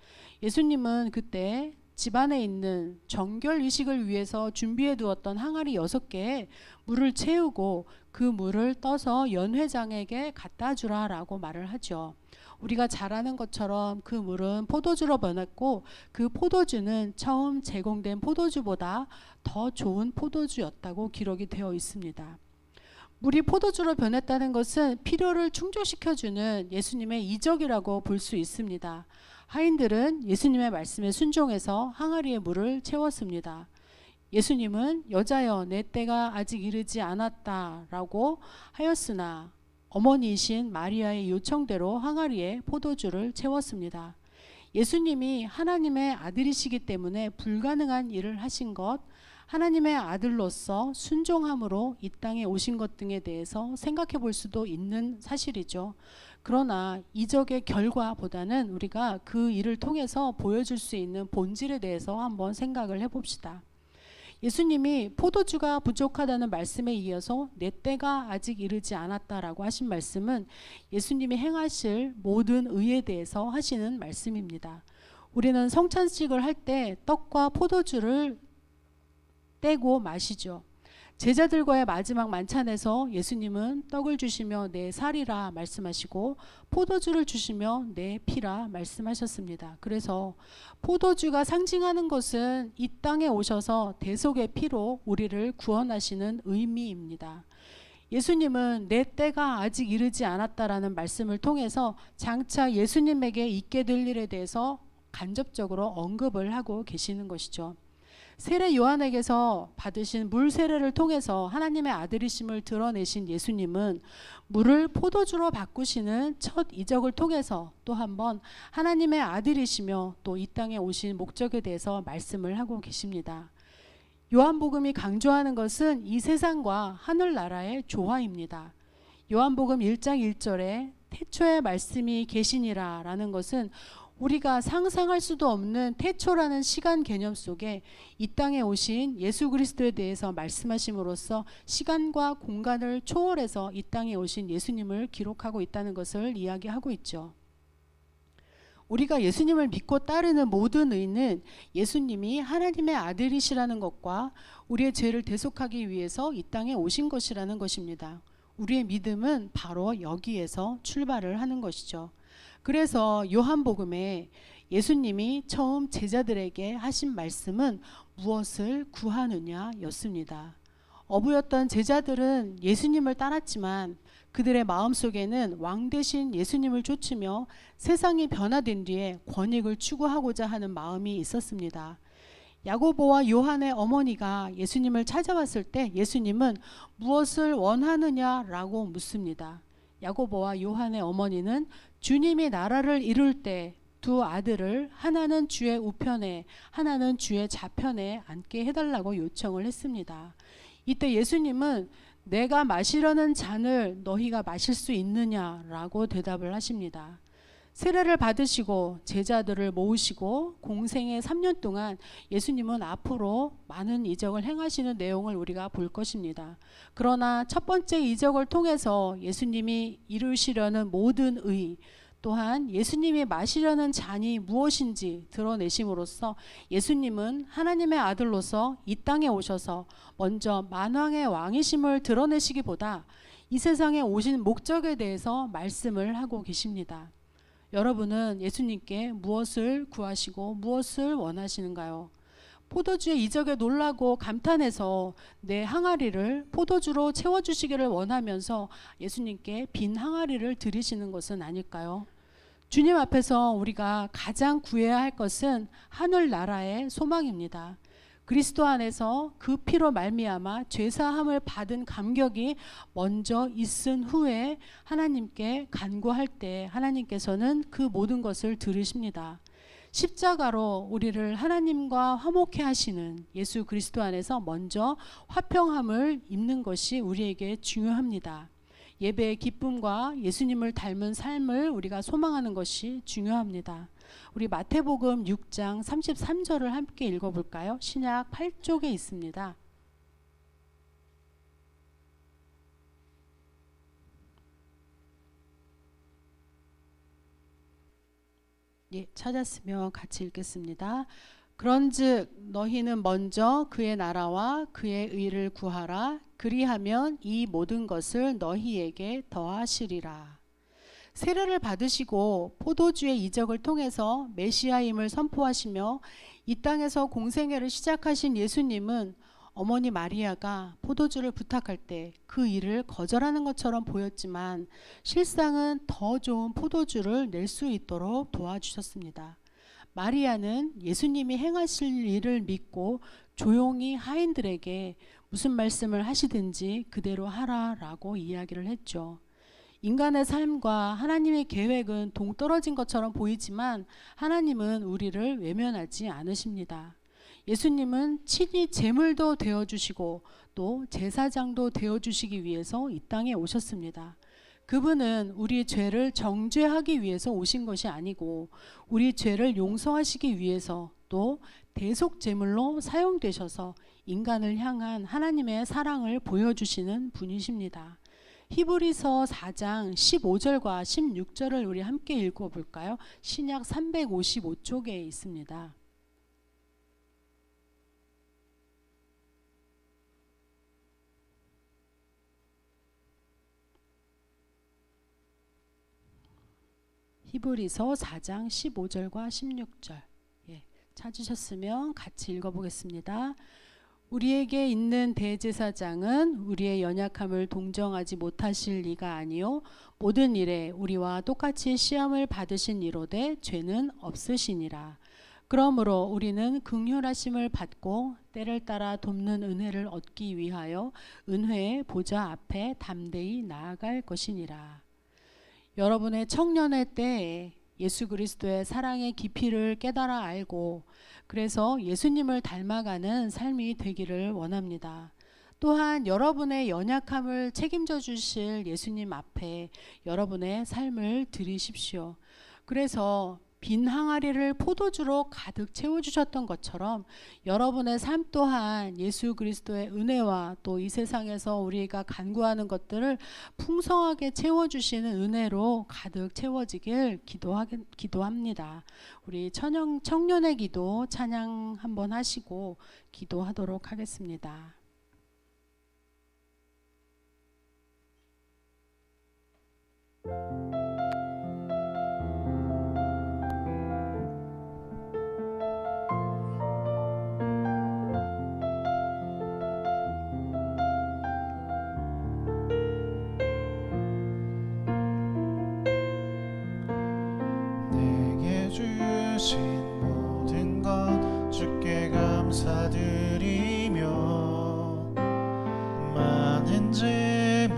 예수님은 그때 집안에 있는 정결 의식을 위해서 준비해 두었던 항아리 6개에 물을 채우고 그 물을 떠서 연회장에게 갖다 주라 라고 말을 하죠. 우리가 잘 아는 것처럼 그 물은 포도주로 변했고 그 포도주는 처음 제공된 포도주보다 더 좋은 포도주였다고 기록이 되어 있습니다. 물이 포도주로 변했다는 것은 필요를 충족시켜주는 예수님의 이적이라고 볼 수 있습니다. 하인들은 예수님의 말씀에 순종해서 항아리에 물을 채웠습니다. 예수님은 여자여 내 때가 아직 이르지 않았다라고 하였으나 어머니이신 마리아의 요청대로 항아리에 포도주를 채웠습니다. 예수님이 하나님의 아들이시기 때문에 불가능한 일을 하신 것, 하나님의 아들로서 순종함으로 이 땅에 오신 것 등에 대해서 생각해 볼 수도 있는 사실이죠. 그러나 이적의 결과보다는 우리가 그 일을 통해서 보여줄 수 있는 본질에 대해서 한번 생각을 해봅시다. 예수님이 포도주가 부족하다는 말씀에 이어서 내 때가 아직 이르지 않았다라고 하신 말씀은 예수님이 행하실 모든 의에 대해서 하시는 말씀입니다. 우리는 성찬식을 할 때 떡과 포도주를 떼고 마시죠. 제자들과의 마지막 만찬에서 예수님은 떡을 주시며 내 살이라 말씀하시고 포도주를 주시며 내 피라 말씀하셨습니다. 그래서 포도주가 상징하는 것은 이 땅에 오셔서 대속의 피로 우리를 구원하시는 의미입니다. 예수님은 내 때가 아직 이르지 않았다라는 말씀을 통해서 장차 예수님에게 있게 될 일에 대해서 간접적으로 언급을 하고 계시는 것이죠. 세례 요한에게서 받으신 물 세례를 통해서 하나님의 아들이심을 드러내신 예수님은 물을 포도주로 바꾸시는 첫 이적을 통해서 또 한번 하나님의 아들이시며 또 이 땅에 오신 목적에 대해서 말씀을 하고 계십니다. 요한복음이 강조하는 것은 이 세상과 하늘나라의 조화입니다. 요한복음 1장 1절에 태초에 말씀이 계시니라 라는 것은 우리가 상상할 수도 없는 태초라는 시간 개념 속에 이 땅에 오신 예수 그리스도에 대해서 말씀하심으로써 시간과 공간을 초월해서 이 땅에 오신 예수님을 기록하고 있다는 것을 이야기하고 있죠. 우리가 예수님을 믿고 따르는 모든 의는 예수님이 하나님의 아들이시라는 것과 우리의 죄를 대속하기 위해서 이 땅에 오신 것이라는 것입니다. 우리의 믿음은 바로 여기에서 출발을 하는 것이죠. 그래서 요한복음에 예수님이 처음 제자들에게 하신 말씀은 무엇을 구하느냐 였습니다. 어부였던 제자들은 예수님을 따랐지만 그들의 마음속에는 왕 대신 예수님을 쫓으며 세상이 변화된 뒤에 권익을 추구하고자 하는 마음이 있었습니다. 야고보와 요한의 어머니가 예수님을 찾아왔을 때 예수님은 무엇을 원하느냐라고 묻습니다. 야고보와 요한의 어머니는 주님이 나라를 이룰 때 두 아들을 하나는 주의 우편에 하나는 주의 좌편에 앉게 해달라고 요청을 했습니다. 이때 예수님은 내가 마시려는 잔을 너희가 마실 수 있느냐라고 대답을 하십니다. 세례를 받으시고 제자들을 모으시고 공생의 3년 동안 예수님은 앞으로 많은 이적을 행하시는 내용을 우리가 볼 것입니다. 그러나 첫 번째 이적을 통해서 예수님이 이루시려는 모든 의, 또한 예수님이 마시려는 잔이 무엇인지 드러내심으로써 예수님은 하나님의 아들로서 이 땅에 오셔서 먼저 만왕의 왕이심을 드러내시기보다 이 세상에 오신 목적에 대해서 말씀을 하고 계십니다. 여러분은 예수님께 무엇을 구하시고 무엇을 원하시는가요? 포도주의 이적에 놀라고 감탄해서 내 항아리를 포도주로 채워주시기를 원하면서 예수님께 빈 항아리를 드리시는 것은 아닐까요? 주님 앞에서 우리가 가장 구해야 할 것은 하늘나라의 소망입니다. 그리스도 안에서 그 피로 말미암아 죄사함을 받은 감격이 먼저 있은 후에 하나님께 간구할 때 하나님께서는 그 모든 것을 들으십니다. 십자가로 우리를 하나님과 화목케 하시는 예수 그리스도 안에서 먼저 화평함을 입는 것이 우리에게 중요합니다. 예배의 기쁨과 예수님을 닮은 삶을 우리가 소망하는 것이 중요합니다. 우리 마태복음 6장 33절을 함께 읽어볼까요? 신약 8쪽에 있습니다. 예, 찾았으면 같이 읽겠습니다. 그런즉 너희는 먼저 그의 나라와 그의 의를 구하라. 그리하면 이 모든 것을 너희에게 더하시리라. 세례를 받으시고 포도주의 이적을 통해서 메시아임을 선포하시며 이 땅에서 공생애를 시작하신 예수님은 어머니 마리아가 포도주를 부탁할 때 그 일을 거절하는 것처럼 보였지만 실상은 더 좋은 포도주를 낼 수 있도록 도와주셨습니다. 마리아는 예수님이 행하실 일을 믿고 조용히 하인들에게 무슨 말씀을 하시든지 그대로 하라라고 이야기를 했죠. 인간의 삶과 하나님의 계획은 동떨어진 것처럼 보이지만 하나님은 우리를 외면하지 않으십니다. 예수님은 친히 제물도 되어주시고 또 제사장도 되어주시기 위해서 이 땅에 오셨습니다. 그분은 우리 죄를 정죄하기 위해서 오신 것이 아니고 우리 죄를 용서하시기 위해서 또 대속 제물로 사용되셔서 인간을 향한 하나님의 사랑을 보여주시는 분이십니다. 히브리서 4장 15절과 16절을 우리 함께 읽어볼까요? 신약 355쪽에 있습니다. 히브리서 4장 15절과 16절 찾으셨으면 같이 읽어보겠습니다. 우리에게 있는 대제사장은 우리의 연약함을 동정하지 못하실 리가 아니요 모든 일에 우리와 똑같이 시험을 받으신 이로되 죄는 없으시니라. 그러므로 우리는 긍휼하심을 받고 때를 따라 돕는 은혜를 얻기 위하여 은혜의 보좌 앞에 담대히 나아갈 것이니라. 여러분의 청년의 때에 예수 그리스도의 사랑의 깊이를 깨달아 알고 그래서 예수님을 닮아가는 삶이 되기를 원합니다. 또한 여러분의 연약함을 책임져 주실 예수님 앞에 여러분의 삶을 드리십시오. 그래서 빈 항아리를 포도주로 가득 채워주셨던 것처럼 여러분의 삶 또한 예수 그리스도의 은혜와 또 이 세상에서 우리가 간구하는 것들을 풍성하게 채워주시는 은혜로 가득 채워지길 기도합니다. 우리 청년의 기도 찬양 한번 하시고 기도하도록 하겠습니다. 내게 주신 모든 것 주께 감사드리며 많은 재물보다도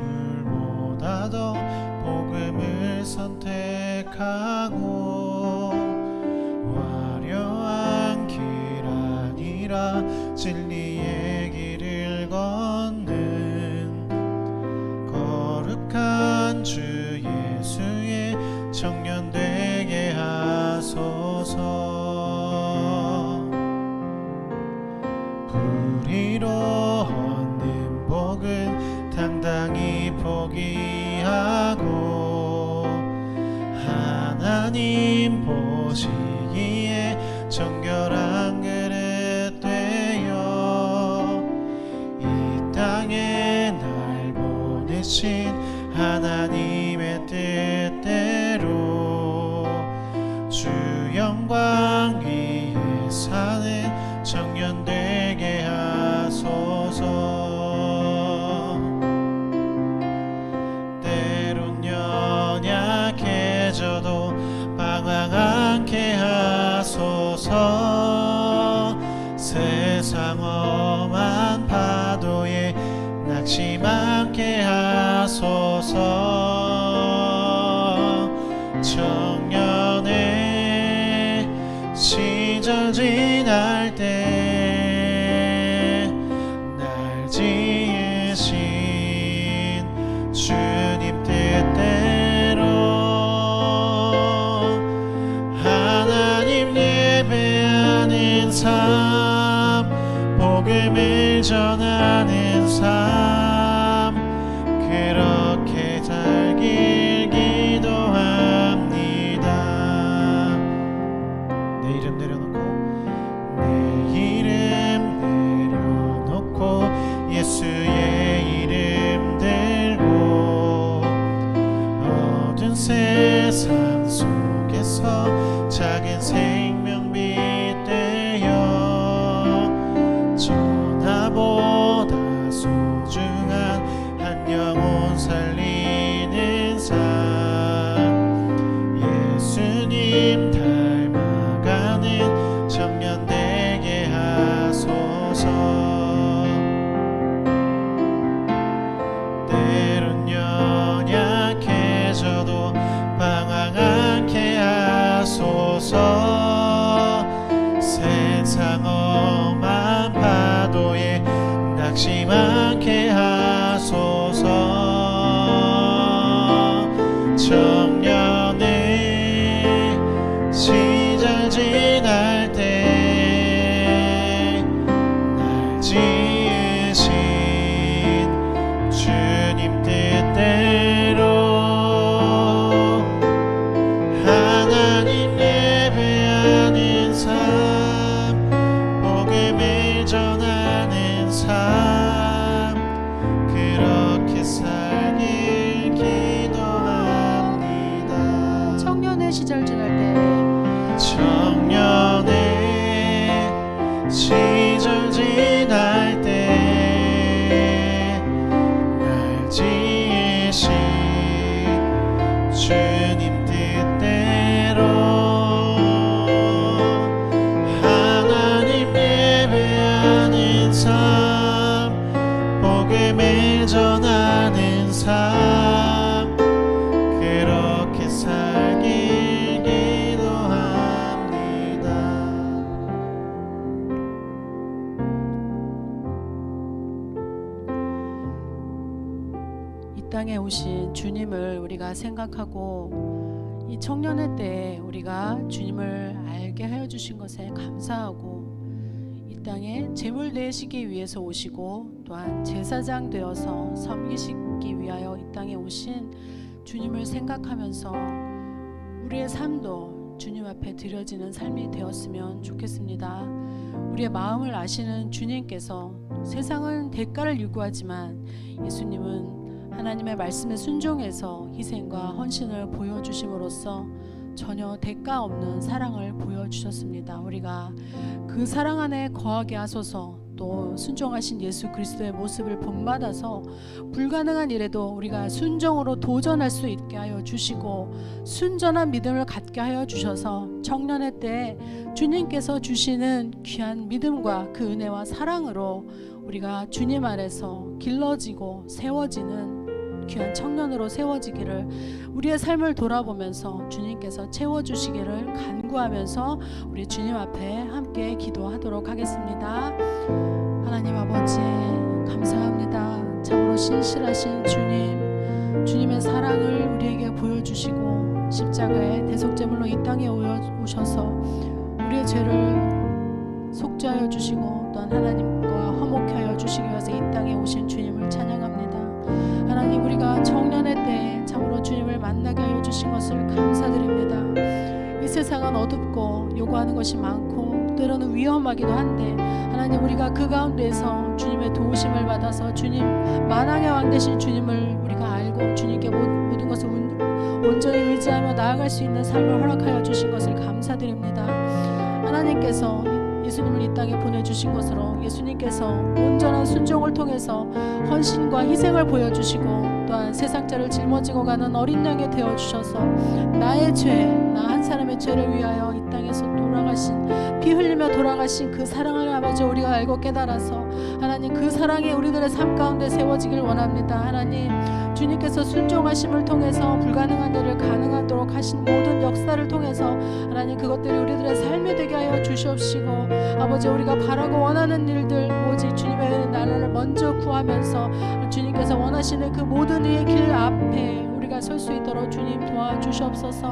복음을 선택하고 화려한 길 아니라 진리의 길을 걷는 거룩한 주 예수의 청년 되게 하소서. 불의로 얻는 복은 당당히 포기하고 하나님 보시기에 정결한 그릇 되어 이 땅에 날 보내신 하나님의 뜻대로 주 영광 위에 사는 청년 되게 하소서. 때론 연약해져도 방황 않게 하소서. 세상 험한 파도에 낙심 않게 하소서. 청년의 시절 지날 때 날 지으신 주님 뜻대로 하나님 예배하는 삶, 복음을 전하는 삶, 그렇게 살길 기도합니다. 내 이름 내려놓고 예수의 이름 들고 어두운 세상 속에서 작은 생명빛 되어 전하보다 소중한 한 영혼 살리는 삶, 예수님 닮아가는 청년 되게 하소서. 때론 연약해져도 방황 않게 하소서. 세상 험한 파도에 낙심 않게 하소서. 청년의 시절 지날 때 날 지으신 주님 뜻대로 하나님 예배하는 삶, 복음을 전하는 삶, 그렇게 살길 기도합니다. 청년의 시절 지날 때 청년의 시절 지날 때 날 지으신 주님 뜻대로 하나님 예배하는 삶, 복음을 전하는 삶, 그렇게 살길 기도합니다. 땅에 오신 주님을 우리가 생각하고 이 청년의 때에 우리가 주님을 알게 하여 주신 것에 감사하고 이 땅에 제물 내시기 위해서 오시고 또한 제사장 되어서 섬기시기 위하여 이 땅에 오신 주님을 생각하면서 우리의 삶도 주님 앞에 드려지는 삶이 되었으면 좋겠습니다. 우리의 마음을 아시는 주님께서 세상은 대가를 요구하지만 예수님은 하나님의 말씀에 순종해서 희생과 헌신을 보여주심으로써 전혀 대가 없는 사랑을 보여주셨습니다. 우리가 그 사랑 안에 거하게 하소서. 또 순종하신 예수 그리스도의 모습을 본받아서 불가능한 일에도 우리가 순종으로 도전할 수 있게 하여 주시고 순전한 믿음을 갖게 하여 주셔서 청년의 때에 주님께서 주시는 귀한 믿음과 그 은혜와 사랑으로 우리가 주님 아래서 길러지고 세워지는 귀한 청년으로 세워지기를 우리의 삶을 돌아보면서 주님께서 채워주시기를 간구하면서 우리 주님 앞에 함께 기도하도록 하겠습니다. 하나님 아버지 감사합니다. 참으로 신실하신 주님, 주님의 사랑을 우리에게 보여주시고 십자가의 대속제물로 이 땅에 오셔서 우리의 죄를 속죄하여 주시고 또한 하나님과 화목케 하여 주시기 위해서 이 땅에 오신 주님을 찬양합니다. 하나님, 우리가 청년의 때에 참으로 주님을 만나게 하여 주신 것을 감사드립니다. 이 세상은 어둡고 요구하는 것이 많고 때로는 위험하기도 한데 하나님, 우리가 그 가운데에서 주님의 도우심을 받아서 주님 만왕의 왕 되신 주님을 우리가 알고 주님께 모든 것을 온전히 의지하며 나아갈 수 있는 삶을 허락하여 주신 것을 감사드립니다. 하나님께서 예수님을 이 땅에 보내주신 것으로 예수님께서 온전한 순종을 통해서 헌신과 희생을 보여주시고 또한 세상자를 짊어지고 가는 어린 양이 되어주셔서 나의 죄, 나 한 사람의 죄를 위하여 이 땅에서 돌아가신, 피 흘리며 돌아가신 그 사랑을 아버지 우리가 알고 깨달아서 하나님 그 사랑이 우리들의 삶 가운데 세워지길 원합니다. 하나님, 주님께서 순종하심을 통해서 불가능한 일을 가능하도록 하신 모든 역사를 통해서 하나님 그것들이 우리들의 삶이 되게 하여 주시옵시고 아버지, 우리가 바라고 원하는 일들 오직 주님의 나라를 먼저 구하면서 주님께서 원하시는 그 모든 이의 길 앞에 우리가 설 수 있도록 주님 도와주시옵소서.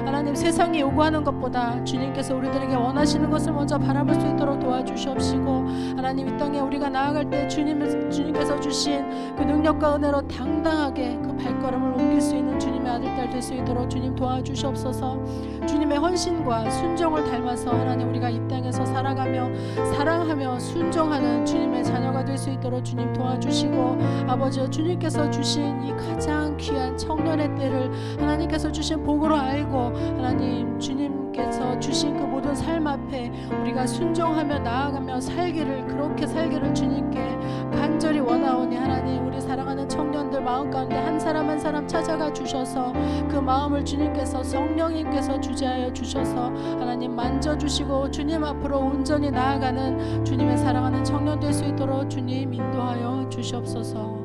하나님, 세상이 요구하는 것보다 주님께서 우리들에게 원하시는 것을 먼저 바라볼 수 있도록 도와주시옵시고 하나님, 이 땅에 우리가 나아갈 때 주님께서 주신 그 능력과 은혜로 당당하게 그 발걸음을 옮길 수 있는 주님의 아들, 딸 될 수 있도록 주님 도와주시옵소서. 주님의 헌신과 순종을 닮아서 하나님 우리가 이 땅에서 살아가며 사랑하며 순종하는 주님의 자녀가 될 수 있도록 주님 도와주시고 아버지여, 주님께서 주신 이 가장 귀한 청년의 때를 하나님께서 주신 복으로 알고 하나님 주님께서 주신 그 모든 삶 앞에 우리가 순종하며 나아가며 그렇게 살기를 주님께 간절히 원하오니 하나님, 우리 사랑하는 청년들 마음 가운데 한 사람 한 사람 찾아가 주셔서 그 마음을 주님께서 성령님께서 주재하여 주셔서 하나님 만져주시고 주님 앞으로 온전히 나아가는 주님의 사랑하는 청년 될 수 있도록 주님 인도하여 주시옵소서.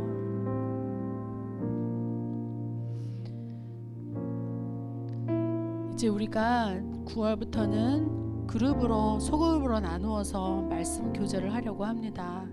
이제 우리가 9월부터는 소그룹으로 나누어서 말씀 교제를 하려고 합니다.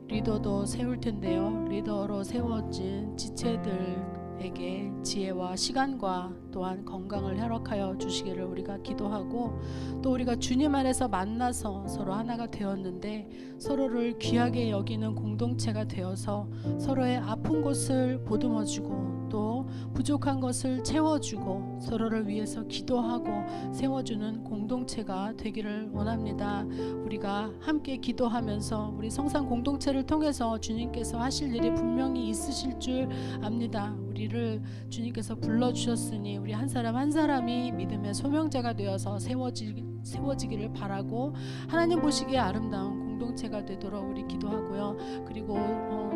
리더도 세울 텐데요. 리더로 세워진 지체들에게 지혜와 시간과 또한 건강을 허락하여 주시기를 우리가 기도하고, 또 우리가 주님 안에서 만나서 서로 하나가 되었는데 서로를 귀하게 여기는 공동체가 되어서 서로의 아픈 곳을 보듬어주고 또 부족한 것을 채워주고 서로를 위해서 기도하고 세워주는 공동체가 되기를 원합니다. 우리가 함께 기도하면서 우리 성산 공동체를 통해서 주님께서 하실 일이 분명히 있으실 줄 압니다. 우리를 주님께서 불러주셨으니 우리 한 사람 한 사람이 믿음의 소명자가 되어서 세워지기를 바라고 하나님 보시기에 아름다운 공동체가 되도록 우리 기도하고요. 그리고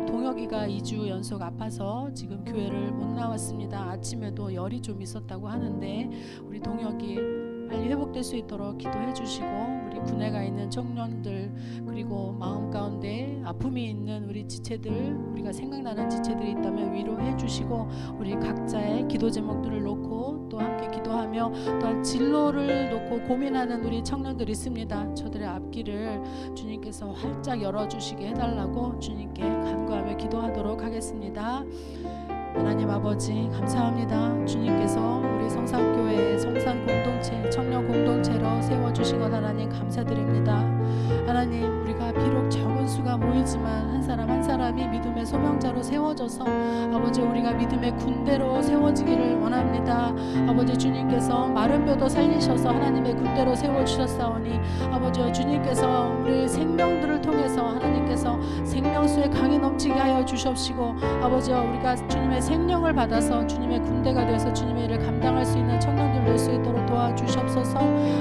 동혁이가 2주 연속 아파서 지금 교회를 못 나왔습니다. 아침에도 열이 좀 있었다고 하는데 우리 동혁이 빨리 회복될 수 있도록 기도해 주시고, 우리 군에 가 있는 청년들 그리고 마음 가운데 아픔이 있는 우리 지체들, 우리가 생각나는 지체들이 있다면 위로해 주시고, 우리 각자의 기도 제목들을 놓고 또 함께 기도하며 또한 진로를 놓고 고민하는 우리 청년들이 있습니다. 저들의 앞길을 주님께서 활짝 열어주시게 해달라고 주님께 간구하며 기도하도록 하겠습니다. 하나님 아버지 감사합니다. 주님께서 우리 성산교회 성산 공동체 청년 공동체로 세워주신 것 하나님 감사드립니다. 하나님 우리가 비록 적은 수가 모이지만 한 사람 한 사람이 믿음의 소명자로 세워져서 아버지 우리가 믿음의 군대로 세워지기를 원합니다. 아버지 주님께서 마른 뼈도 살리셔서 하나님의 군대로 세워주셨사오니 아버지 주님께서 우리 생명들을 통해서 하나님께서 생명수의 강이 넘치게 하여 주시옵시고 아버지 우리가 주님의 생명을 받아서 주님의 군대가 되어서 주님의 일을 감당할 수 있는 청년들 될 수 있도록 도와주시옵소서.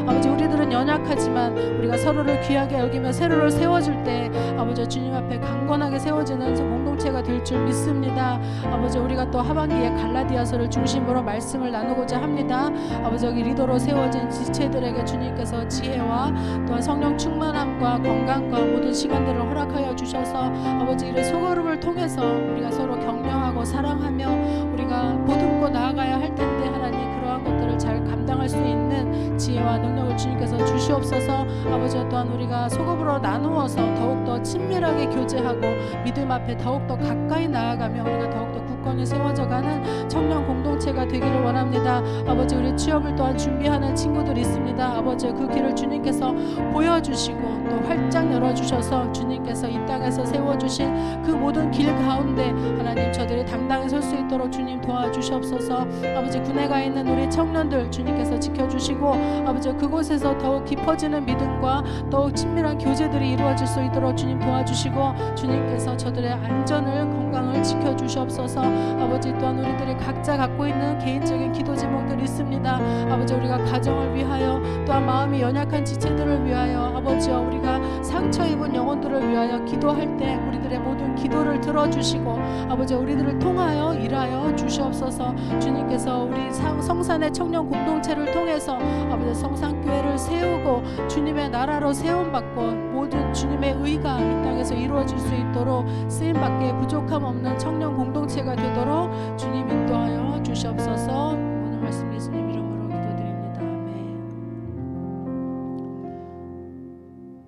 아버지 우리들은 연약하지만 우리가 서로를 귀하게 여기며 세로를 세워줄 때 아버지 주님 앞에 강건하게 세워지는 공동체가 될 줄 믿습니다. 아버지 우리가 또 하반기에 갈라디아서를 중심으로 말씀을 나누고자 합니다. 아버지 여기 리더로 세워진 지체들에게 주님께서 지혜와 또한 성령 충만함과 건강과 모든 시간들을 허락하여 주셔서 아버지 이를 소그룹을 통해서 우리가 서로 격려하고 사랑하며 우리가 보듬고 나아가야 할 텐데 하나님 그러한 것들을 잘 감당할 수 있는 지혜와 능력을 주님께서 주시옵소서. 아버지 또한 우리가 소그룹으로 나누어서 더욱더 친밀하게 교제하고 믿음 앞에 더욱더 가까이 나아가며 우리가 더욱더 굳건히 세워져가는 청년 공동체가 되기를 원합니다. 아버지 우리 취업을 또한 준비하는 친구들 있습니다. 아버지 그 길을 주님께서 보여주시고 또 활짝 열어주셔서 주님께서 이 땅에서 세워주신 그 모든 길 가운데 하나님 저들이 당당히 설 수 있도록 주님 도와주시옵소서. 아버지 군에 가 있는 우리 청년들 주님께서 지켜주시고 아버지 그곳에서 더욱 깊어지는 믿음과 더욱 친밀한 교제들이 이루어질 수 있도록 주님 도와주시고 주님께서 저들의 안전을 건강을 지켜주시옵소서. 아버지 또한 우리들이 각자 갖고 있는 개인적인 기도 제목들이 있습니다. 아버지 우리가 가정을 위하여 또한 마음이 연약한 지체들을 위하여 아버지여 우리가 상처 입은 영혼들을 위하여 기도할 때 우리들의 모든 기도를 들어주시고 아버지 우리들을 통하여 일하여 주시옵소서. 주님께서 우리 성산의 청년 공동체를 통해서 아버지 성산교회를 세우고 주님의 나라로 세움받고 모든 주님의 의가 이 땅에서 이루어질 수 있도록 쓰임받기에 부족함 없는 청년 공동체가 되도록 주님 인도하여 주시옵소서. 오늘 말씀 예수님 이름으로 기도드립니다. 아멘.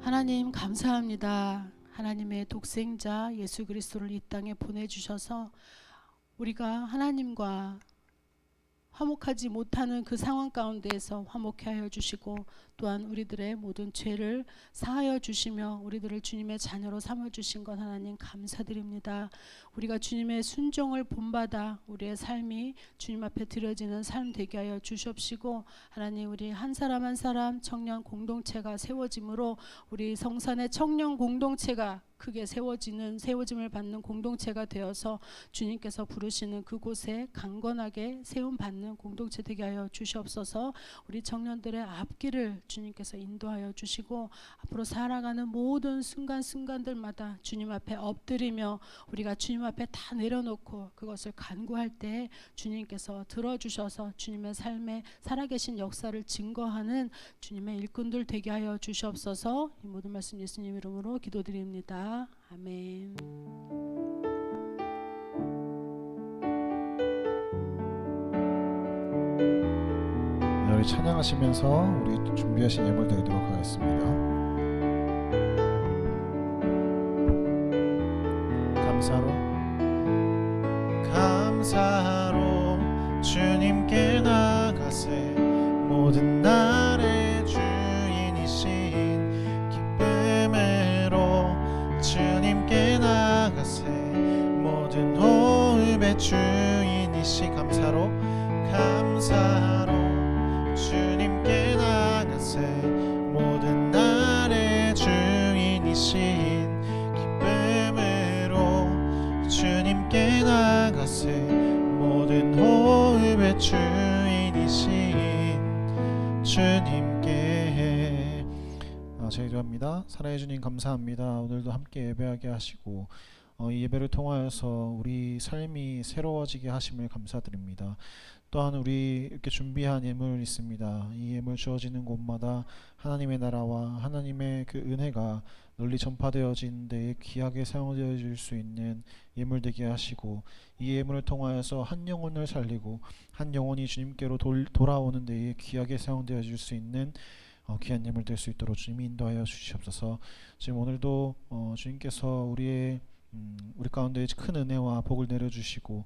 하나님 감사합니다. 하나님의 독생자 예수 그리스도를 이 땅에 보내주셔서 우리가 하나님과 화목하지 못하는 그 상황 가운데에서 화목케 하여 주시고 또한 우리들의 모든 죄를 사하여 주시며 우리들을 주님의 자녀로 삼아 주신 것 하나님 감사드립니다. 우리가 주님의 순종을 본받아 우리의 삶이 주님 앞에 드려지는 삶 되게 하여 주시옵시고 하나님 우리 한 사람 한 사람 청년 공동체가 세워짐으로 우리 성산의 청년 공동체가 크게 세워짐을 받는 공동체가 되어서 주님께서 부르시는 그곳에 강건하게 세움받는 공동체 되게 하여 주시옵소서. 우리 청년들의 앞길을 주님께서 인도하여 주시고 앞으로 살아가는 모든 순간순간들마다 주님 앞에 엎드리며 우리가 주님 앞에 다 내려놓고 그것을 간구할 때 주님께서 들어주셔서 주님의 삶에 살아계신 역사를 증거하는 주님의 일꾼들 되게 하여 주시옵소서. 이 모든 말씀 예수님 이름으로 기도드립니다. 아멘. 우리 찬양하시면서 우리 준비하신 예물 드리도록 하겠습니다. 감사로 주님께 나가세 모든 날의 주인이신 기쁨으로 주님께 나가세 모든 호흡의 주인이신 감사로 주님께 나가세 모든 날의 주인이신 기쁨으로 주님께 나가세 모든 호흡의 주인이신 주님께 기도합니다. 사랑해 주님 감사합니다. 오늘도 함께 예배하게 하시고 이 예배를 통하여서 우리 삶이 새로워지게 하심을 감사드립니다. 또한 우리 이렇게 준비한 예물 있습니다. 이 예물 주어지는 곳마다 하나님의 나라와 하나님의 그 은혜가 널리 전파되어진 데에 귀하게 사용되어질 수 있는 예물 되게 하시고 이 예물을 통하여서 한 영혼을 살리고 한 영혼이 주님께로 돌아오는 데에 귀하게 사용되어질 수 있는 귀한 예물 될 수 있도록 주님이 인도하여 주시옵소서. 지금 오늘도 주님께서 우리의 우리 가운데 큰 은혜와 복을 내려주시고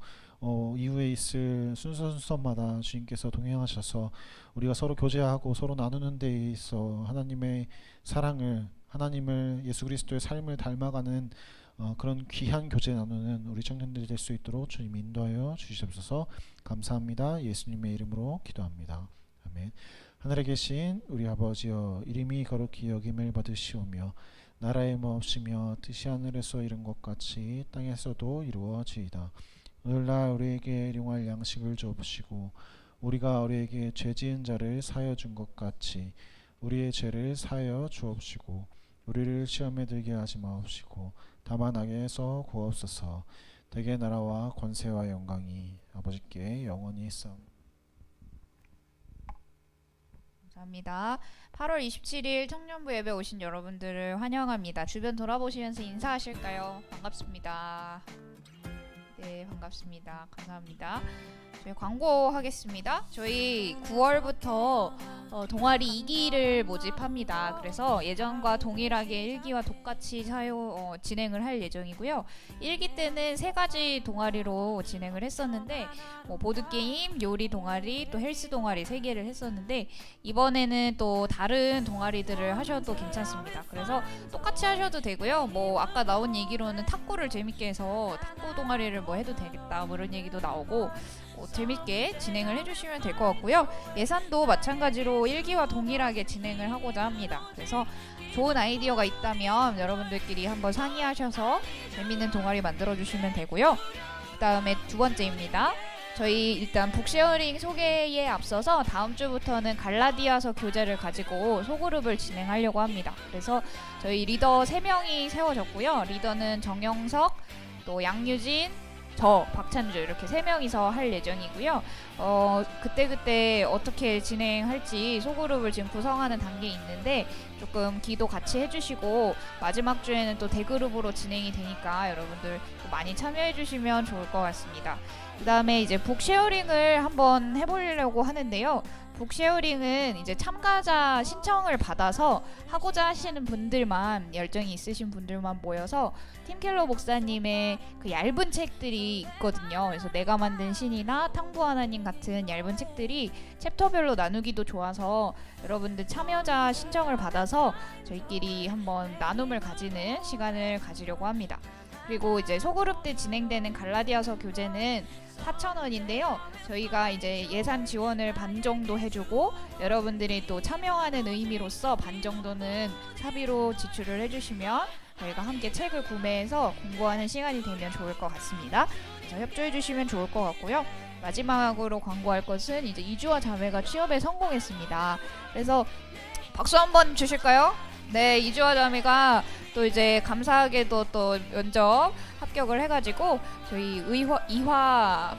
이후에 있을 순서순서마다 주님께서 동행하셔서 우리가 서로 교제하고 서로 나누는 데 있어 하나님의 사랑을, 하나님을, 예수 그리스도의 삶을 닮아가는 그런 귀한 교제 나누는 우리 청년들이 될 수 있도록 주님 인도하여 주시옵소서. 감사합니다. 예수님의 이름으로 기도합니다. 아멘. 하늘에 계신 우리 아버지여, 이름이 거룩히 여김을 받으시오며 나라의 마옵시며 뜻이 하늘에서 이룬 것 같이 땅에서도 이루어지이다. 오늘날 우리에게 일용할 양식을 주옵시고 우리가 우리에게 죄 지은 자를 사하여 준 것 같이 우리의 죄를 사하여 주옵시고 우리를 시험에 들게 하지 마옵시고 다만 악에서 구하옵소서. 대개 나라와 권세와 영광이 아버지께 영원히 있사옵나니. 감사합니다. 8월 27일 청년부 예배 오신 여러분들을 환영합니다. 주변 돌아보시면서 인사하실까요? 반갑습니다. 네, 반갑습니다. 감사합니다. 저희 광고하겠습니다. 저희 9월부터 동아리 2기를 모집합니다. 그래서 예전과 동일하게 1기와 똑같이 진행을 할 예정이고요. 1기 때는 3가지 동아리로 진행을 했었는데 보드게임, 요리 동아리, 또 헬스 동아리 3개를 했었는데 이번에는 또 다른 동아리들을 하셔도 괜찮습니다. 그래서 똑같이 하셔도 되고요. 아까 나온 얘기로는 탁구를 재밌게 해서 탁구 동아리를 해도 되겠다 이런 얘기도 나오고 재밌게 진행을 해주시면 될 것 같고요. 예산도 마찬가지로 1기와 동일하게 진행을 하고자 합니다. 그래서 좋은 아이디어가 있다면 여러분들끼리 한번 상의하셔서 재밌는 동아리 만들어주시면 되고요. 그 다음에 2번째입니다. 저희 일단 북쉐어링 소개에 앞서서 다음 주부터는 갈라디아서 교재를 가지고 소그룹을 진행하려고 합니다. 그래서 저희 리더 3명이 세워졌고요. 리더는 정영석, 또 양유진, 저 박찬주 이렇게 3명이서 할 예정이고요. 그때 어떻게 진행할지 소그룹을 지금 구성하는 단계에 있는데 조금 기도 같이 해주시고 마지막 주에는 또 대그룹으로 진행이 되니까 여러분들 많이 참여해 주시면 좋을 것 같습니다. 그 다음에 이제 북쉐어링을 한번 해보려고 하는데요. 북쉐어링은 이제 참가자 신청을 받아서 하고자 하시는 분들만, 열정이 있으신 분들만 모여서 팀켈러 목사님의 그 얇은 책들이 있거든요. 그래서 내가 만든 신이나 탕부 하나님 같은 얇은 책들이 챕터별로 나누기도 좋아서 여러분들 참여자 신청을 받아서 저희끼리 한번 나눔을 가지는 시간을 가지려고 합니다. 그리고 이제 소그룹 때 진행되는 갈라디아서 교재는 4,000원인데요. 저희가 이제 예산 지원을 반 정도 해주고 여러분들이 또 참여하는 의미로서 반 정도는 사비로 지출을 해주시면 저희가 함께 책을 구매해서 공부하는 시간이 되면 좋을 것 같습니다. 그래서 협조해 주시면 좋을 것 같고요. 마지막으로 광고할 것은 이제 이주와 자매가 취업에 성공했습니다. 그래서 박수 한번 주실까요? 네, 이주와 자매가 또 이제 감사하게도 또 면접 합격을 해가지고 저희 이화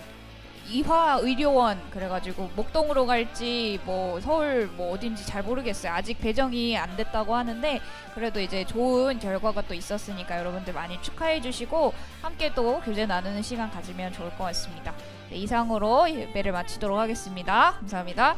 의료원 그래가지고 목동으로 갈지 서울 어딘지 잘 모르겠어요. 아직 배정이 안 됐다고 하는데 그래도 이제 좋은 결과가 또 있었으니까 여러분들 많이 축하해 주시고 함께 또 교제 나누는 시간 가지면 좋을 것 같습니다. 네, 이상으로 예배를 마치도록 하겠습니다. 감사합니다.